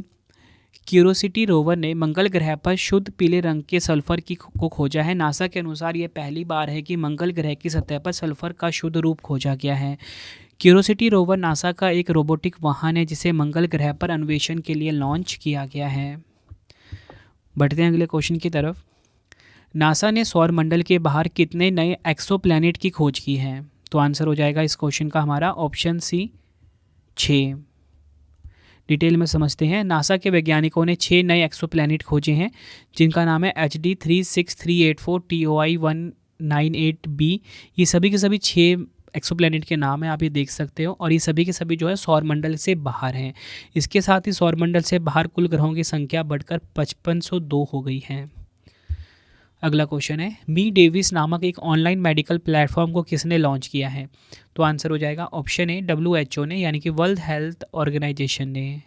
क्यूरोसिटी रोवर ने मंगल ग्रह पर शुद्ध पीले रंग के सल्फर को खोजा है। नासा के अनुसार यह पहली बार है कि मंगल ग्रह की सतह पर सल्फर का शुद्ध रूप खोजा गया है। क्यूरोसिटी रोवर नासा का एक रोबोटिक वाहन है जिसे मंगल ग्रह पर अन्वेषण के लिए लॉन्च किया गया है। बढ़ते हैं अगले क्वेश्चन की तरफ। नासा ने सौर मंडल के बाहर कितने नए एक्सोप्लैनेट की खोज की है? तो आंसर हो जाएगा इस क्वेश्चन का हमारा ऑप्शन सी 6। डिटेल में समझते हैं। नासा के वैज्ञानिकों ने 6 नए एक्सोप्लैनेट खोजे हैं जिनका नाम है HD 36384 TOI 198b। ये सभी के सभी 6 एक्सोप्लैनेट के नाम है, आप ये देख सकते हो, और ये सभी के सभी जो है सौर मंडल से बाहर हैं। इसके साथ ही सौर मंडल से बाहर कुल ग्रहों की संख्या बढ़कर 5502 हो गई है। अगला क्वेश्चन है, मी डेविस नामक एक ऑनलाइन मेडिकल प्लेटफॉर्म को किसने लॉन्च किया है? तो आंसर हो जाएगा ऑप्शन ए WHO ने, यानी कि वर्ल्ड हेल्थ ऑर्गेनाइजेशन ने।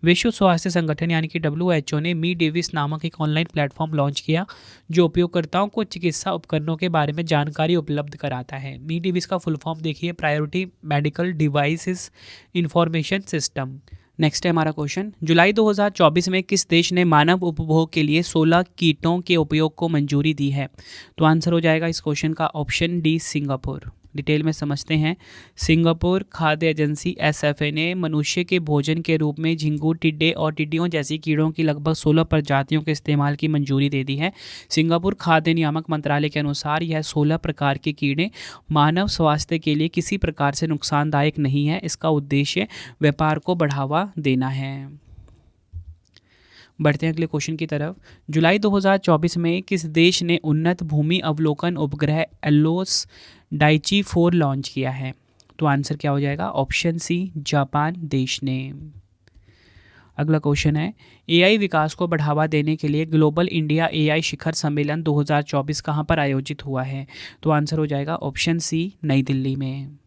विश्व स्वास्थ्य संगठन यानी कि WHO ने मी डेविस नामक एक ऑनलाइन प्लेटफॉर्म लॉन्च किया जो उपयोगकर्ताओं को चिकित्सा उपकरणों के बारे में जानकारी उपलब्ध कराता है। मी डेविस का फुल फॉर्म देखिए, priority medical devices information system. Next है हमारा क्वेश्चन, जुलाई 2024 में किस देश ने मानव उपभोग के लिए 16 कीटों के उपयोग को मंजूरी दी है? तो आंसर हो जाएगा इस क्वेश्चन का ऑप्शन डी सिंगापुर। डिटेल में समझते हैं। सिंगापुर खाद्य एजेंसी SFA ने मनुष्य के भोजन के रूप में झिंगुर, टिड्डे और टिड्डियों जैसी कीड़ों की लगभग 16 प्रजातियों के इस्तेमाल की मंजूरी दे दी है। सिंगापुर खाद्य नियामक मंत्रालय के अनुसार यह 16 प्रकार के कीड़े मानव स्वास्थ्य के लिए किसी प्रकार से नुकसानदायक नहीं है। इसका उद्देश्य व्यापार को बढ़ावा देना है। बढ़ते हैं अगले क्वेश्चन की तरफ। जुलाई 2024 में किस देश ने उन्नत भूमि अवलोकन उपग्रह एलोस डाइची 4 लॉन्च किया है? तो आंसर क्या हो जाएगा? ऑप्शन सी जापान देश ने। अगला क्वेश्चन है, AI विकास को बढ़ावा देने के लिए ग्लोबल इंडिया AI शिखर सम्मेलन 2024 कहाँ पर आयोजित हुआ है? तो आंसर हो जाएगा ऑप्शन सी नई दिल्ली में।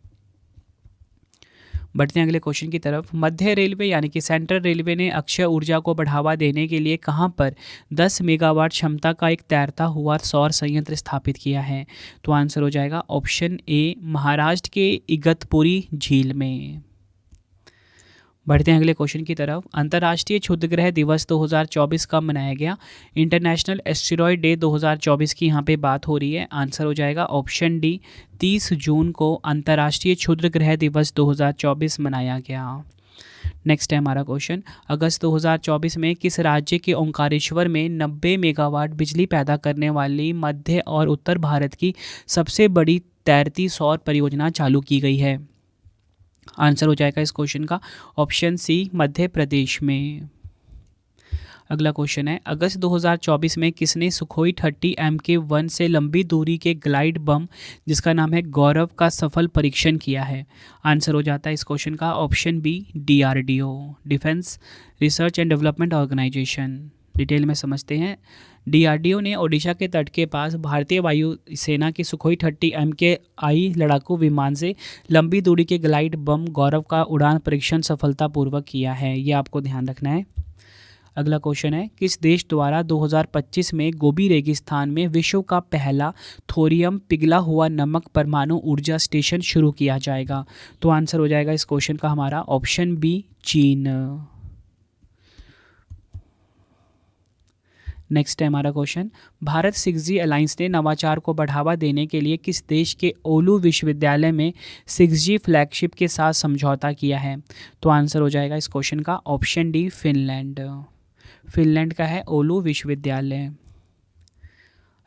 बढ़ते हैं अगले क्वेश्चन की तरफ। मध्य रेलवे यानी कि सेंट्रल रेलवे ने अक्षय ऊर्जा को बढ़ावा देने के लिए कहां पर 10 मेगावाट क्षमता का एक तैरता हुआ सौर संयंत्र स्थापित किया है? तो आंसर हो जाएगा ऑप्शन ए महाराष्ट्र के इगतपुरी झील में। बढ़ते हैं अगले क्वेश्चन की तरफ। अंतर्राष्ट्रीय क्षुद्रग्रह दिवस 2024 कब मनाया गया? इंटरनेशनल एस्टेरॉयड डे 2024 की यहाँ पे बात हो रही है। आंसर हो जाएगा ऑप्शन डी 30 जून को अंतर्राष्ट्रीय क्षुद्रग्रह दिवस 2024 मनाया गया। नेक्स्ट है हमारा क्वेश्चन, अगस्त 2024 में किस राज्य के ओंकारेश्वर में 90 मेगावाट बिजली पैदा करने वाली मध्य और उत्तर भारत की सबसे बड़ी तैरती सौर परियोजना चालू की गई है? आंसर हो जाएगा इस क्वेश्चन का ऑप्शन सी मध्य प्रदेश में। अगला क्वेश्चन है, अगस्त 2024 में किसने सुखोई 30 MK1 से लंबी दूरी के ग्लाइड बम जिसका नाम है गौरव का सफल परीक्षण किया है? आंसर हो जाता है इस क्वेश्चन का option B DRDO, defence research and development organisation. Detail में समझते हैं। DRDO ने ओडिशा के तट के पास भारतीय वायुसेना की सुखोई 30 MKI लड़ाकू विमान से लंबी दूरी के ग्लाइड बम गौरव का उड़ान परीक्षण सफलतापूर्वक किया है। ये आपको ध्यान रखना है। अगला क्वेश्चन है, किस देश द्वारा 2025 में गोबी रेगिस्तान में विश्व का पहला थोरियम पिघला हुआ नमक परमाणु ऊर्जा स्टेशन शुरू किया जाएगा? तो आंसर हो जाएगा इस क्वेश्चन का हमारा ऑप्शन बी चीन। नेक्स्ट है हमारा क्वेश्चन, भारत 6G अलायंस ने नवाचार को बढ़ावा देने के लिए किस देश के ओलू विश्वविद्यालय में 6G फ्लैगशिप के साथ समझौता किया है? तो आंसर हो जाएगा इस क्वेश्चन का ऑप्शन डी फिनलैंड। फिनलैंड का है ओलू विश्वविद्यालय।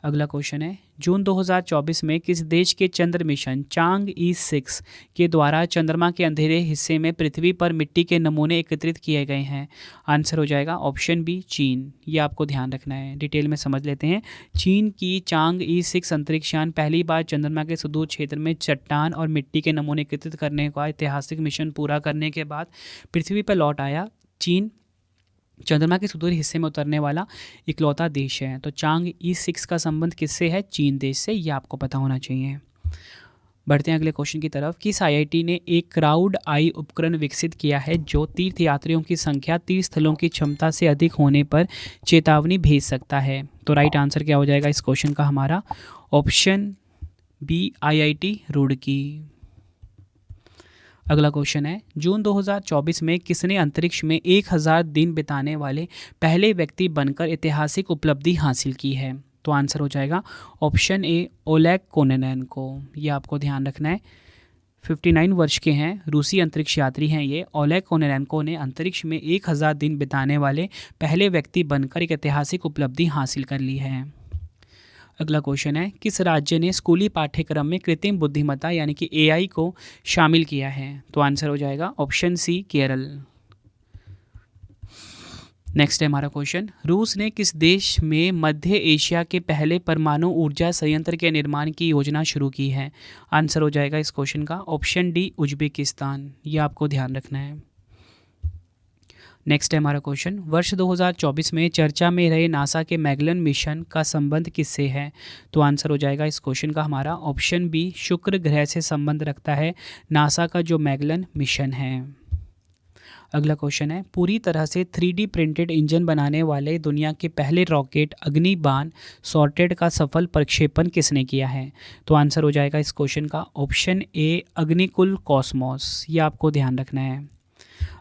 अगला क्वेश्चन है, जून 2024 में किस देश के चंद्र मिशन चांग-E6 के द्वारा चंद्रमा के अंधेरे हिस्से में पृथ्वी पर मिट्टी के नमूने एकत्रित किए गए हैं? आंसर हो जाएगा ऑप्शन बी चीन। ये आपको ध्यान रखना है। डिटेल में समझ लेते हैं। चीन की चांग-E6 अंतरिक्षयान पहली बार चंद्रमा के सुदूर क्षेत्र में चट्टान और मिट्टी के नमूने एकत्रित करने का ऐतिहासिक मिशन पूरा करने के बाद पृथ्वी पर लौट आया। चीन चंद्रमा के सुदूर हिस्से में उतरने वाला इकलौता देश है। तो चांग-E6 का संबंध किससे है? चीन देश से। ये आपको पता होना चाहिए। बढ़ते हैं अगले क्वेश्चन की तरफ। किस IIT ने एक क्राउड आई उपकरण विकसित किया है जो तीर्थयात्रियों की संख्या तीर्थ स्थलों की क्षमता से अधिक होने पर चेतावनी भेज सकता है? तो राइट आंसर क्या हो जाएगा इस क्वेश्चन का हमारा ऑप्शन बी IIT रुड़की। अगला क्वेश्चन है, जून 2024 में किसने अंतरिक्ष में 1000 दिन बिताने वाले पहले व्यक्ति बनकर ऐतिहासिक उपलब्धि हासिल की है? तो आंसर हो जाएगा ऑप्शन ए ओलेग कोनेनेनको। ये आपको ध्यान रखना है। 59 वर्ष के हैं, रूसी अंतरिक्ष यात्री हैं ये। ओलेग कोनेनेनको ने अंतरिक्ष में 1000 दिन बिताने वाले पहले व्यक्ति बनकर एक ऐतिहासिक उपलब्धि हासिल कर ली है। अगला क्वेश्चन है, किस राज्य ने स्कूली पाठ्यक्रम में कृत्रिम बुद्धिमत्ता यानी कि एआई को शामिल किया है? तो आंसर हो जाएगा ऑप्शन सी केरल। नेक्स्ट है हमारा क्वेश्चन, रूस ने किस देश में मध्य एशिया के पहले परमाणु ऊर्जा संयंत्र के निर्माण की योजना शुरू की है? आंसर हो जाएगा इस क्वेश्चन का ऑप्शन डी उज्बेकिस्तान। ये आपको ध्यान रखना है। नेक्स्ट है हमारा क्वेश्चन, वर्ष 2024 में चर्चा में रहे नासा के मैगलन मिशन का संबंध किससे है? तो आंसर हो जाएगा इस क्वेश्चन का हमारा ऑप्शन बी शुक्र ग्रह से संबंध रखता है नासा का जो मैगलन मिशन है। अगला क्वेश्चन है, पूरी तरह से 3D प्रिंटेड इंजन बनाने वाले दुनिया के पहले रॉकेट अग्निबाण सॉर्टेड का सफल प्रक्षेपण किसने किया है? तो आंसर हो जाएगा इस क्वेश्चन का ऑप्शन ए अग्निकुल कॉस्मोस। ये आपको ध्यान रखना है।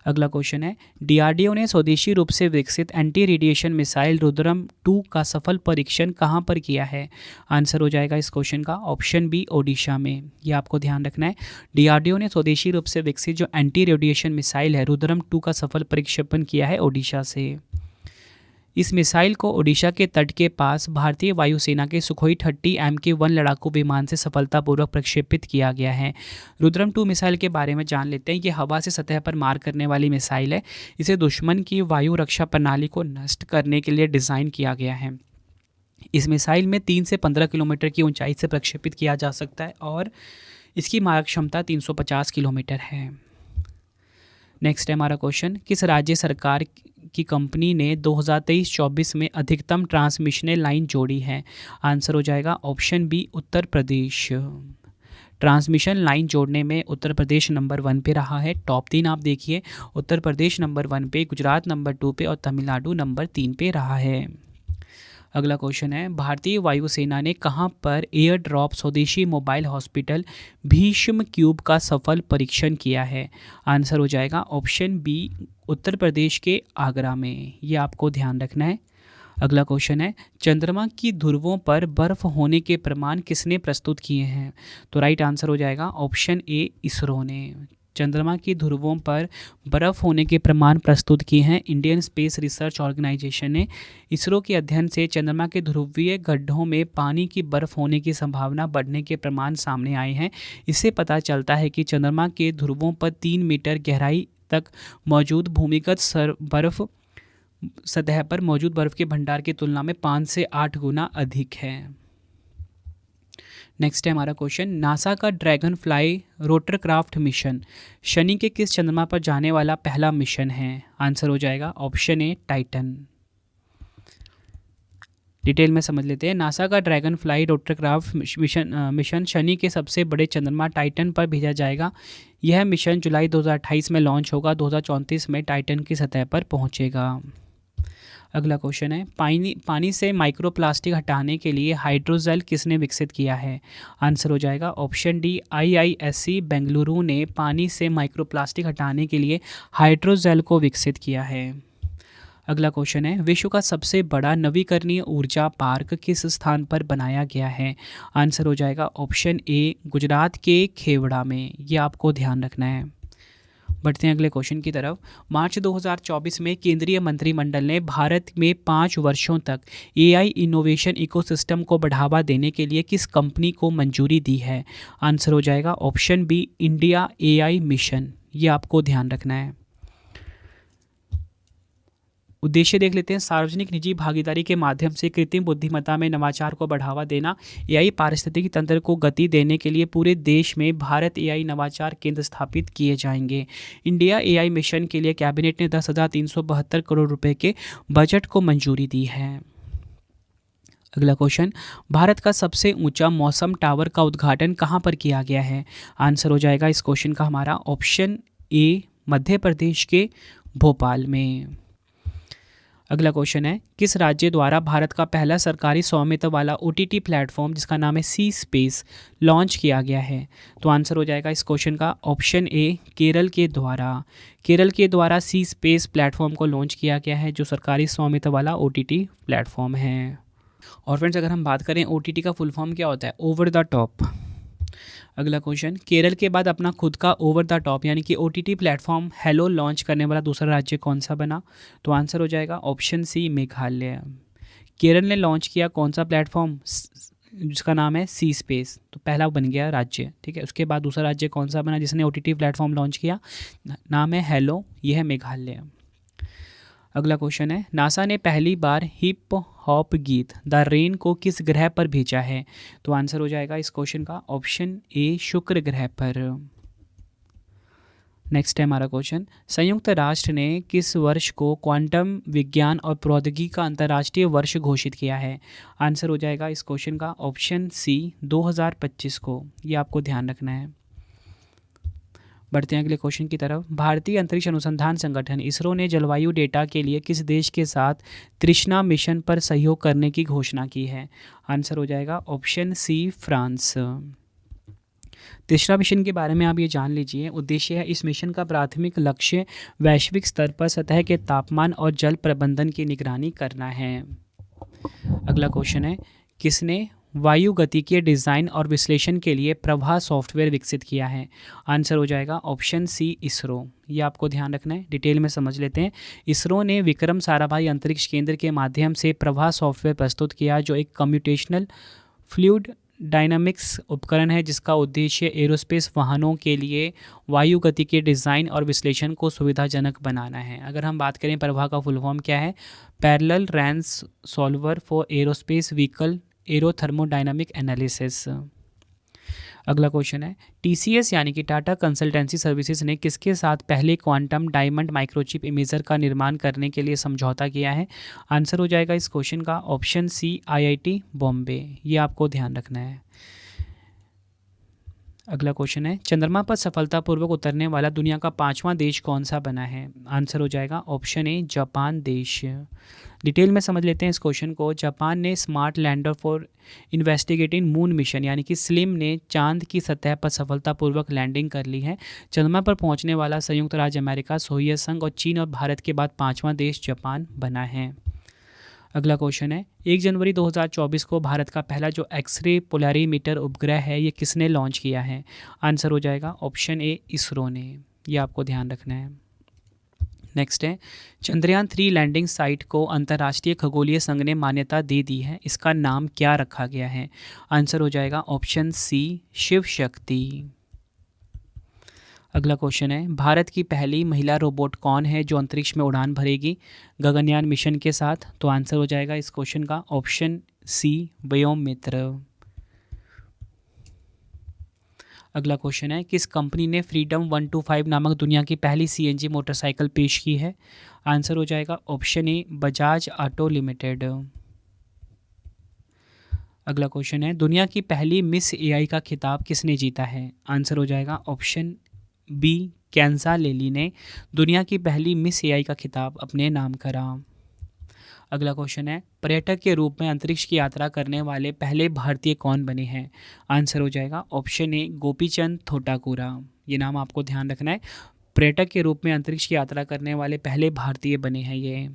अगला क्वेश्चन है, डीआरडीओ ने स्वदेशी रूप से विकसित एंटी रेडिएशन मिसाइल रुद्रम 2 का सफल परीक्षण कहां पर किया है? आंसर हो जाएगा इस क्वेश्चन का ऑप्शन बी ओडिशा में। ये आपको ध्यान रखना है। डीआरडीओ ने स्वदेशी रूप से विकसित जो एंटी रेडिएशन मिसाइल है रुद्रम 2 का सफल प्रक्षेपण किया है ओडिशा से। इस मिसाइल को ओडिशा के तट के पास भारतीय वायुसेना के सुखोई 30 MK-1 लड़ाकू विमान से सफलतापूर्वक प्रक्षेपित किया गया है। रुद्रम 2 मिसाइल के बारे में जान लेते हैं। ये हवा से सतह पर मार करने वाली मिसाइल है। इसे दुश्मन की वायु रक्षा प्रणाली को नष्ट करने के लिए डिज़ाइन किया गया है। इस मिसाइल में 3 से 15 किलोमीटर की ऊंचाई से प्रक्षेपित किया जा सकता है और इसकी मारक क्षमता 350 किलोमीटर है। नेक्स्ट है हमारा क्वेश्चन, किस राज्य सरकार की कंपनी ने 2023-24 में अधिकतम ट्रांसमिशन लाइन जोड़ी है? आंसर हो जाएगा option B Uttar Pradesh. Transmission line जोड़ने में उत्तर प्रदेश नंबर 1 पे रहा है। टॉप 3 आप देखिए, उत्तर प्रदेश नंबर 1 पे, गुजरात नंबर 2 पे और तमिलनाडु नंबर 3 पे रहा है। अगला क्वेश्चन है, भारतीय वायुसेना ने कहां पर एयर ड्रॉप स्वदेशी मोबाइल हॉस्पिटल भीष्म क्यूब का सफल परीक्षण किया है? आंसर हो जाएगा ऑप्शन बी उत्तर प्रदेश के आगरा में। ये आपको ध्यान रखना है। अगला क्वेश्चन है, चंद्रमा की ध्रुवों पर बर्फ होने के प्रमाण किसने प्रस्तुत किए हैं? तो राइट आंसर हो जाएगा ऑप्शन ए इसरो ने। चंद्रमा की ध्रुवों पर बर्फ होने के प्रमाण प्रस्तुत किए हैं इंडियन स्पेस रिसर्च ऑर्गेनाइजेशन ने। इसरो के अध्ययन से चंद्रमा के ध्रुवीय गड्ढों में पानी की बर्फ होने की संभावना बढ़ने के प्रमाण सामने आए हैं। इससे पता चलता है कि चंद्रमा के ध्रुवों पर 3 मीटर गहराई तक मौजूद भूमिगत बर्फ सतह पर मौजूद बर्फ के भंडार की तुलना में 5 से 8 गुना अधिक है। नेक्स्ट है हमारा क्वेश्चन, नासा का dragon fly rotorcraft mission Shani के किस चंद्रमा पर जाने वाला पहला मिशन है? आंसर हो जाएगा ऑप्शन ए टाइटन। डिटेल में समझ लेते हैं। नासा का dragon fly rotorcraft mission Shani के सबसे बड़े चंद्रमा टाइटन पर भेजा जाएगा। यह मिशन जुलाई 2028 में लॉन्च होगा। 2034 में टाइटन की सतह पर पहुंचेगा। अगला क्वेश्चन है, पानी से माइक्रोप्लास्टिक हटाने के लिए हाइड्रोजेल किसने विकसित किया है? आंसर हो जाएगा ऑप्शन डी IISc बेंगलुरु ने पानी से माइक्रोप्लास्टिक हटाने के लिए हाइड्रोजेल को विकसित किया है। अगला क्वेश्चन है, विश्व का सबसे बड़ा नवीकरणीय ऊर्जा पार्क किस स्थान पर बनाया गया है? आंसर हो जाएगा ऑप्शन ए गुजरात के खेवड़ा में। ये आपको ध्यान रखना है। बढ़ते हैं अगले क्वेश्चन की तरफ। मार्च 2024 में केंद्रीय मंत्रिमंडल ने भारत में 5 वर्षों तक AI इनोवेशन इकोसिस्टम को बढ़ावा देने के लिए किस कंपनी को मंजूरी दी है? आंसर हो जाएगा option B India AI mission. ये आपको ध्यान रखना है। उद्देश्य देख लेते हैं। सार्वजनिक निजी भागीदारी के माध्यम से कृत्रिम बुद्धिमत्ता में नवाचार को बढ़ावा देना। AI पारिस्थितिकी तंत्र को गति देने के लिए पूरे देश में भारत AI नवाचार केंद्र स्थापित किए जाएंगे। इंडिया AI मिशन के लिए कैबिनेट ने 10,372 करोड़ रुपए के बजट को मंजूरी दी है। अगला क्वेश्चन, भारत का सबसे ऊंचा मौसम टावर का उद्घाटन कहां पर किया गया है? आंसर हो जाएगा इस क्वेश्चन का हमारा ऑप्शन ए मध्य प्रदेश के भोपाल में। अगला क्वेश्चन है, किस राज्य द्वारा भारत का पहला सरकारी स्वामित्व वाला OTT प्लेटफॉर्म जिसका नाम है सी स्पेस लॉन्च किया गया है? तो आंसर हो जाएगा इस क्वेश्चन का ऑप्शन ए, केरल के द्वारा। केरल के द्वारा सी स्पेस प्लेटफॉर्म को लॉन्च किया गया है, जो सरकारी स्वामित्व वाला OTT प्लेटफॉर्म है। और फ्रेंड्स, अगर हम बात करें OTT का फुल फॉर्म क्या होता है? Over the top. अगला क्वेश्चन, केरल के बाद अपना खुद का ओवर द टॉप यानी कि OTT प्लेटफॉर्म हेलो लॉन्च करने वाला दूसरा राज्य कौन सा बना? तो आंसर हो जाएगा ऑप्शन सी, मेघालय। केरल ने लॉन्च किया कौन सा प्लेटफॉर्म जिसका नाम है सी स्पेस, तो पहला बन गया राज्य, ठीक है। उसके बाद दूसरा राज्य कौन सा बना जिसने OTT प्लेटफॉर्म लॉन्च किया? नाम है हेलो, यह है मेघालय। अगला क्वेश्चन है, नासा ने पहली बार हिप हॉप गीत द रेन को किस ग्रह पर भेजा है? तो आंसर हो जाएगा इस क्वेश्चन का ऑप्शन ए, शुक्र ग्रह पर। नेक्स्ट है हमारा क्वेश्चन, संयुक्त राष्ट्र ने किस वर्ष को क्वांटम विज्ञान और प्रौद्योगिकी का अंतर्राष्ट्रीय वर्ष घोषित किया है? आंसर हो जाएगा इस क्वेश्चन का ऑप्शन सी, 2025 को। ये आपको ध्यान रखना है। बढ़ते हैं अगले क्वेश्चन की तरफ। भारतीय अंतरिक्ष अनुसंधान संगठन इसरो ने जलवायु डेटा के लिए किस देश के साथ तृष्णा मिशन पर सहयोग करने की घोषणा की है? आंसर हो जाएगा ऑप्शन सी, फ्रांस। तृष्णा मिशन के बारे में आप ये जान लीजिए। उद्देश्य है, इस मिशन का प्राथमिक लक्ष्य वैश्विक स्तर पर सतह के तापमान और जल प्रबंधन की निगरानी करना है। अगला क्वेश्चन है, किसने वायुगतिकीय डिज़ाइन और विश्लेषण के लिए प्रभा सॉफ्टवेयर विकसित किया है? आंसर हो जाएगा ऑप्शन सी, इसरो। ये आपको ध्यान रखना है। डिटेल में समझ लेते हैं। इसरो ने विक्रम साराभाई अंतरिक्ष केंद्र के माध्यम से प्रभा सॉफ्टवेयर प्रस्तुत किया, जो एक कम्प्यूटेशनल फ्लूइड डायनामिक्स उपकरण है, जिसका उद्देश्य एरोस्पेस वाहनों के लिए वायुगतिकीय डिज़ाइन और विश्लेषण को सुविधाजनक बनाना है। अगर हम बात करें प्रभा का फुल फॉर्म क्या है? Parallel RANS solver for aerospace vehicle aerothermodynamic analysis. अगला क्वेश्चन है, TCS यानी कि टाटा कंसल्टेंसी सर्विसेज ने किसके साथ पहले क्वांटम डायमंड माइक्रोचिप इमेजर का निर्माण करने के लिए समझौता किया है? आंसर हो जाएगा इस क्वेश्चन का ऑप्शन सी, IIT बॉम्बे। ये आपको ध्यान रखना है। अगला क्वेश्चन है, चंद्रमा पर सफलतापूर्वक उतरने वाला दुनिया का 5वां देश कौन सा बना है? आंसर हो जाएगा ऑप्शन ए, जापान देश। डिटेल में समझ लेते हैं इस क्वेश्चन को। जापान ने smart lander for investigating moon mission यानी कि स्लिम ने चांद की सतह पर सफलतापूर्वक लैंडिंग कर ली है। चंद्रमा पर पहुंचने वाला संयुक्त राज्य अमेरिका, सोवियत संघ और चीन और भारत के बाद 5वां देश जापान बना है। अगला क्वेश्चन है, 1 जनवरी 2024 को भारत का पहला जो एक्सरे पोलरीमीटर उपग्रह है, ये किसने लॉन्च किया है? आंसर हो जाएगा ऑप्शन ए, इसरो ने। ये आपको ध्यान रखना है। नेक्स्ट है, चंद्रयान 3 लैंडिंग साइट को अंतर्राष्ट्रीय खगोलीय संघ ने मान्यता दे दी है, इसका नाम क्या रखा गया है? आंसर हो जाएगा ऑप्शन सी, शिव शक्ति। अगला क्वेश्चन है, भारत की पहली महिला रोबोट कौन है जो अंतरिक्ष में उड़ान भरेगी गगनयान मिशन के साथ? तो आंसर हो जाएगा इस क्वेश्चन का ऑप्शन सी, व्योम मित्र। अगला क्वेश्चन है, किस कंपनी ने फ्रीडम 125 नामक दुनिया की पहली CNG मोटरसाइकिल पेश की है? आंसर हो जाएगा option A, Bajaj auto limited. अगला क्वेश्चन है, दुनिया की पहली मिस AI का खिताब किसने जीता है? आंसर हो जाएगा ऑप्शन बी, कैंसा लेली ने दुनिया की पहली मिस AI का खिताब अपने नाम करा। अगला क्वेश्चन है, पर्यटक के रूप में अंतरिक्ष की यात्रा करने वाले पहले भारतीय कौन बने हैं? आंसर हो जाएगा ऑप्शन ए, गोपीचंद थोटाकुरा। ये नाम आपको ध्यान रखना है। पर्यटक के रूप में अंतरिक्ष की यात्रा करने वाले पहले भारतीय बने हैं ये।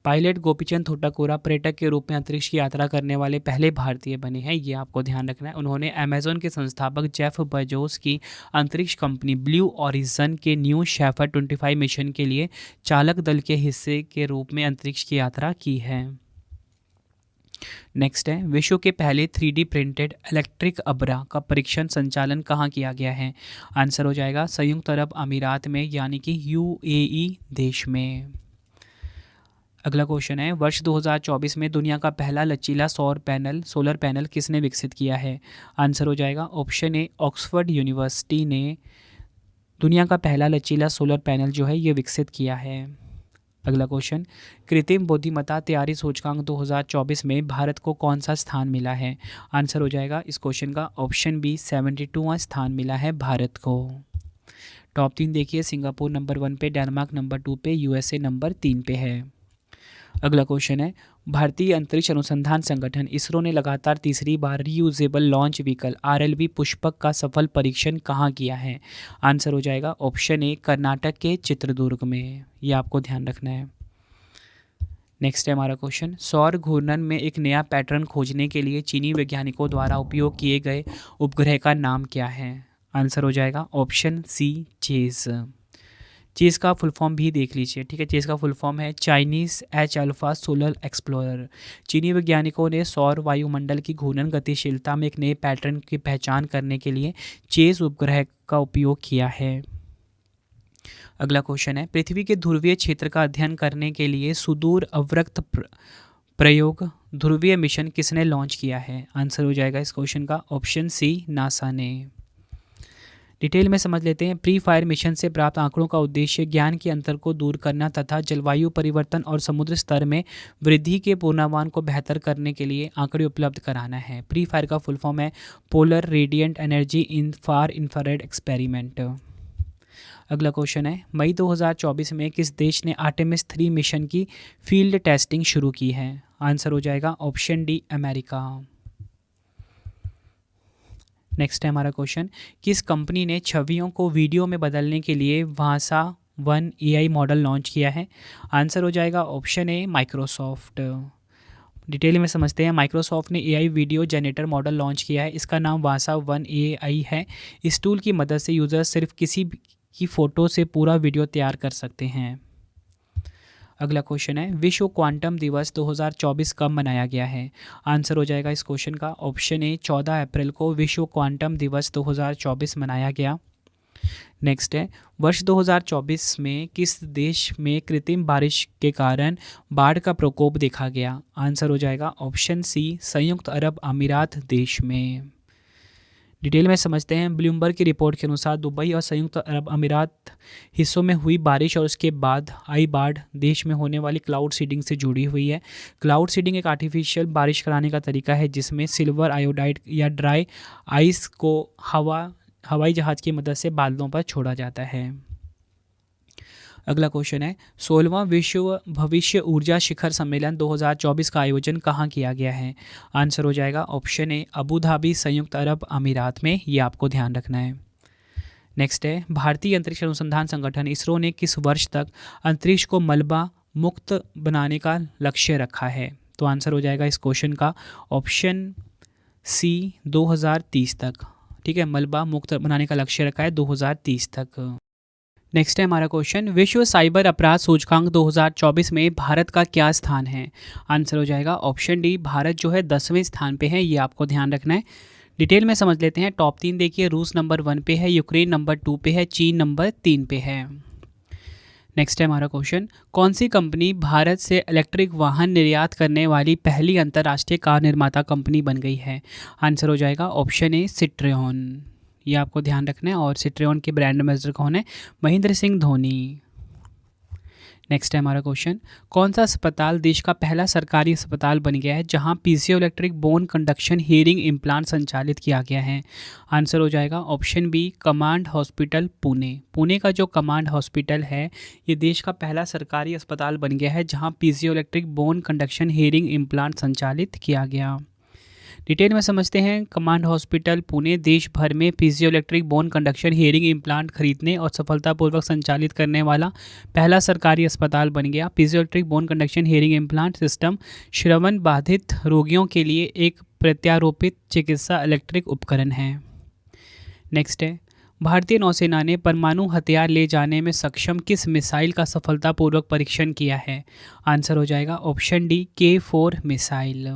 पायलट गोपीचंद थोटाकुरा पर्यटक के रूप में अंतरिक्ष की यात्रा करने वाले पहले भारतीय बने हैं, ये आपको ध्यान रखना है। उन्होंने अमेज़न के संस्थापक जेफ बेजोस की अंतरिक्ष कंपनी ब्लू ओरिजिन के न्यू शेफर्ड 25 मिशन के लिए चालक दल के हिस्से के रूप में अंतरिक्ष की यात्रा की है। नेक्स्ट है, विश्व के पहले 3D प्रिंटेड इलेक्ट्रिक अब्रा का परीक्षण संचालन कहाँ किया गया है? आंसर हो जाएगा संयुक्त अरब अमीरात में यानी कि UAE देश में। अगला क्वेश्चन है, वर्ष 2024 में दुनिया का पहला लचीला सोलर पैनल किसने विकसित किया है? आंसर हो जाएगा ऑप्शन ए, ऑक्सफोर्ड यूनिवर्सिटी ने दुनिया का पहला लचीला सोलर पैनल जो है ये विकसित किया है। अगला क्वेश्चन, कृत्रिम बुद्धिमत्ता तैयारी सूचकांक 2024 में भारत को कौन सा स्थान मिला है? आंसर हो जाएगा इस क्वेश्चन का ऑप्शन बी, 72वां स्थान मिला है भारत को। टॉप 3 देखिए, सिंगापुर नंबर 1 पे, डेनमार्क नंबर 2 पे, USA नंबर 3 पे है। अगला क्वेश्चन है, भारतीय अंतरिक्ष अनुसंधान संगठन इसरो ने लगातार तीसरी बार reusable launch vehicle RLV Pushpak का सफल परीक्षण कहाँ किया है? आंसर हो जाएगा ऑप्शन ए कर्नाटक के चित्रदुर्ग में। ये आपको ध्यान रखना है। नेक्स्ट है हमारा क्वेश्चन, सौर घूर्णन में एक नया पैटर्न खोजने के लिए चीनी वैज्ञानिकों द्वारा उपयोग किए गए उपग्रह का नाम क्या है? आंसर हो जाएगा ऑप्शन सी चेज। चेज़ का फुल फॉर्म भी देख लीजिए, ठीक है। चेज़ का फुल फॉर्म है Chinese H alpha solar explorer. चीनी वैज्ञानिकों ने सौर वायुमंडल की घूर्णन गतिशीलता में एक नए पैटर्न की पहचान करने के लिए चेज़ उपग्रह का उपयोग किया है। अगला क्वेश्चन है, पृथ्वी के ध्रुवीय क्षेत्र का अध्ययन करने के लिए सुदूर अवरक्त प्रयोग ध्रुवीय मिशन किसने लॉन्च किया है? आंसर हो जाएगा इस क्वेश्चन का ऑप्शन सी नासा ने। डिटेल में समझ लेते हैं। प्री फायर मिशन से प्राप्त आंकड़ों का उद्देश्य ज्ञान के अंतर को दूर करना तथा जलवायु परिवर्तन और समुद्र स्तर में वृद्धि के पूर्वानुमान को बेहतर करने के लिए आंकड़े उपलब्ध कराना है। प्री फायर का फुल फॉर्म है polar radiant energy in far infrared experiment. अगला क्वेश्चन है, मई 2024 में किस देश ने आर्टेमिस 3 मिशन की फील्ड टेस्टिंग शुरू की है? आंसर हो जाएगा ऑप्शन डी अमेरिका। नेक्स्ट है हमारा क्वेश्चन, किस कंपनी ने छवियों को वीडियो में बदलने के लिए वासा 1 AI मॉडल लॉन्च किया है? आंसर हो जाएगा ऑप्शन ए माइक्रोसॉफ्ट। डिटेल में समझते हैं। माइक्रोसॉफ्ट ने AI video generator model launch किया है। इसका नाम वासा 1 AI है। इस टूल की मदद से यूज़र सिर्फ किसी की फ़ोटो से पूरा वीडियो तैयार कर सकते हैं। अगला क्वेश्चन है, विश्व क्वांटम दिवस 2024 कब मनाया गया है? आंसर हो जाएगा इस क्वेश्चन का ऑप्शन ए 14 अप्रैल को विश्व क्वांटम दिवस 2024 मनाया गया। नेक्स्ट है, वर्ष 2024 में किस देश में कृत्रिम बारिश के कारण बाढ़ का प्रकोप देखा गया? आंसर हो जाएगा ऑप्शन सी संयुक्त अरब अमीरात देश में। डिटेल में समझते हैं। ब्लूमबर्ग की रिपोर्ट के अनुसार दुबई और संयुक्त अरब अमीरात हिस्सों में हुई बारिश और उसके बाद आई बाढ़ देश में होने वाली क्लाउड सीडिंग से जुड़ी हुई है। क्लाउड सीडिंग एक आर्टिफिशियल बारिश कराने का तरीका है जिसमें सिल्वर आयोडाइड या ड्राई आइस को हवाई जहाज़ की मदद से बादलों पर छोड़ा जाता है। अगला क्वेश्चन है, 16वां विश्व भविष्य ऊर्जा शिखर सम्मेलन 2024 का आयोजन कहाँ किया गया है? आंसर हो जाएगा ऑप्शन ए अबू धाबी संयुक्त अरब अमीरात में। ये आपको ध्यान रखना है। नेक्स्ट है, भारतीय अंतरिक्ष अनुसंधान संगठन इसरो ने किस वर्ष तक अंतरिक्ष को मलबा मुक्त बनाने का लक्ष्य रखा है? तो आंसर हो जाएगा इस क्वेश्चन का ऑप्शन सी 2030 तक। ठीक है, मलबा मुक्त बनाने का लक्ष्य रखा है 2030 तक। नेक्स्ट है हमारा क्वेश्चन, विश्व साइबर अपराध सूचकांक 2024 में भारत का क्या स्थान है? आंसर हो जाएगा ऑप्शन डी भारत जो है 10वें स्थान पे है। ये आपको ध्यान रखना है। डिटेल में समझ लेते हैं। टॉप 3 देखिए, रूस नंबर 1 पे है, यूक्रेन नंबर 2 पे है, चीन नंबर 3 पे है। नेक्स्ट है हमारा क्वेश्चन, कौन सी कंपनी भारत से इलेक्ट्रिक वाहन निर्यात करने वाली पहली अंतर्राष्ट्रीय कार निर्माता कंपनी बन गई है? आंसर हो जाएगा ऑप्शन ए सिट्रियन। ये आपको ध्यान रखना है। और सिट्रियन के ब्रांड एम्बेसडर कौन है? महेंद्र सिंह धोनी। नेक्स्ट है हमारा क्वेश्चन, कौन सा अस्पताल देश का पहला सरकारी अस्पताल बन गया है जहां piezo electric bone conduction hearing implant संचालित किया गया है? आंसर हो जाएगा option B command hospital Pune. Pune का जो कमांड हॉस्पिटल है ये देश का पहला सरकारी अस्पताल बन गया है जहां piezo electric bone conduction hearing implant संचालित किया गया। डिटेल में समझते हैं। कमांड हॉस्पिटल पुणे देश भर में piezo electric bone conduction hearing implant खरीदने और सफलतापूर्वक संचालित करने वाला पहला सरकारी अस्पताल बन गया। Piezo electric bone conduction hearing implant system श्रवण बाधित रोगियों के लिए एक प्रत्यारोपित चिकित्सा इलेक्ट्रिक उपकरण है। नेक्स्ट है, भारतीय नौसेना ने परमाणु हथियार ले जाने में सक्षम किस मिसाइल का सफलतापूर्वक परीक्षण किया है? आंसर हो जाएगा option D K4 missile.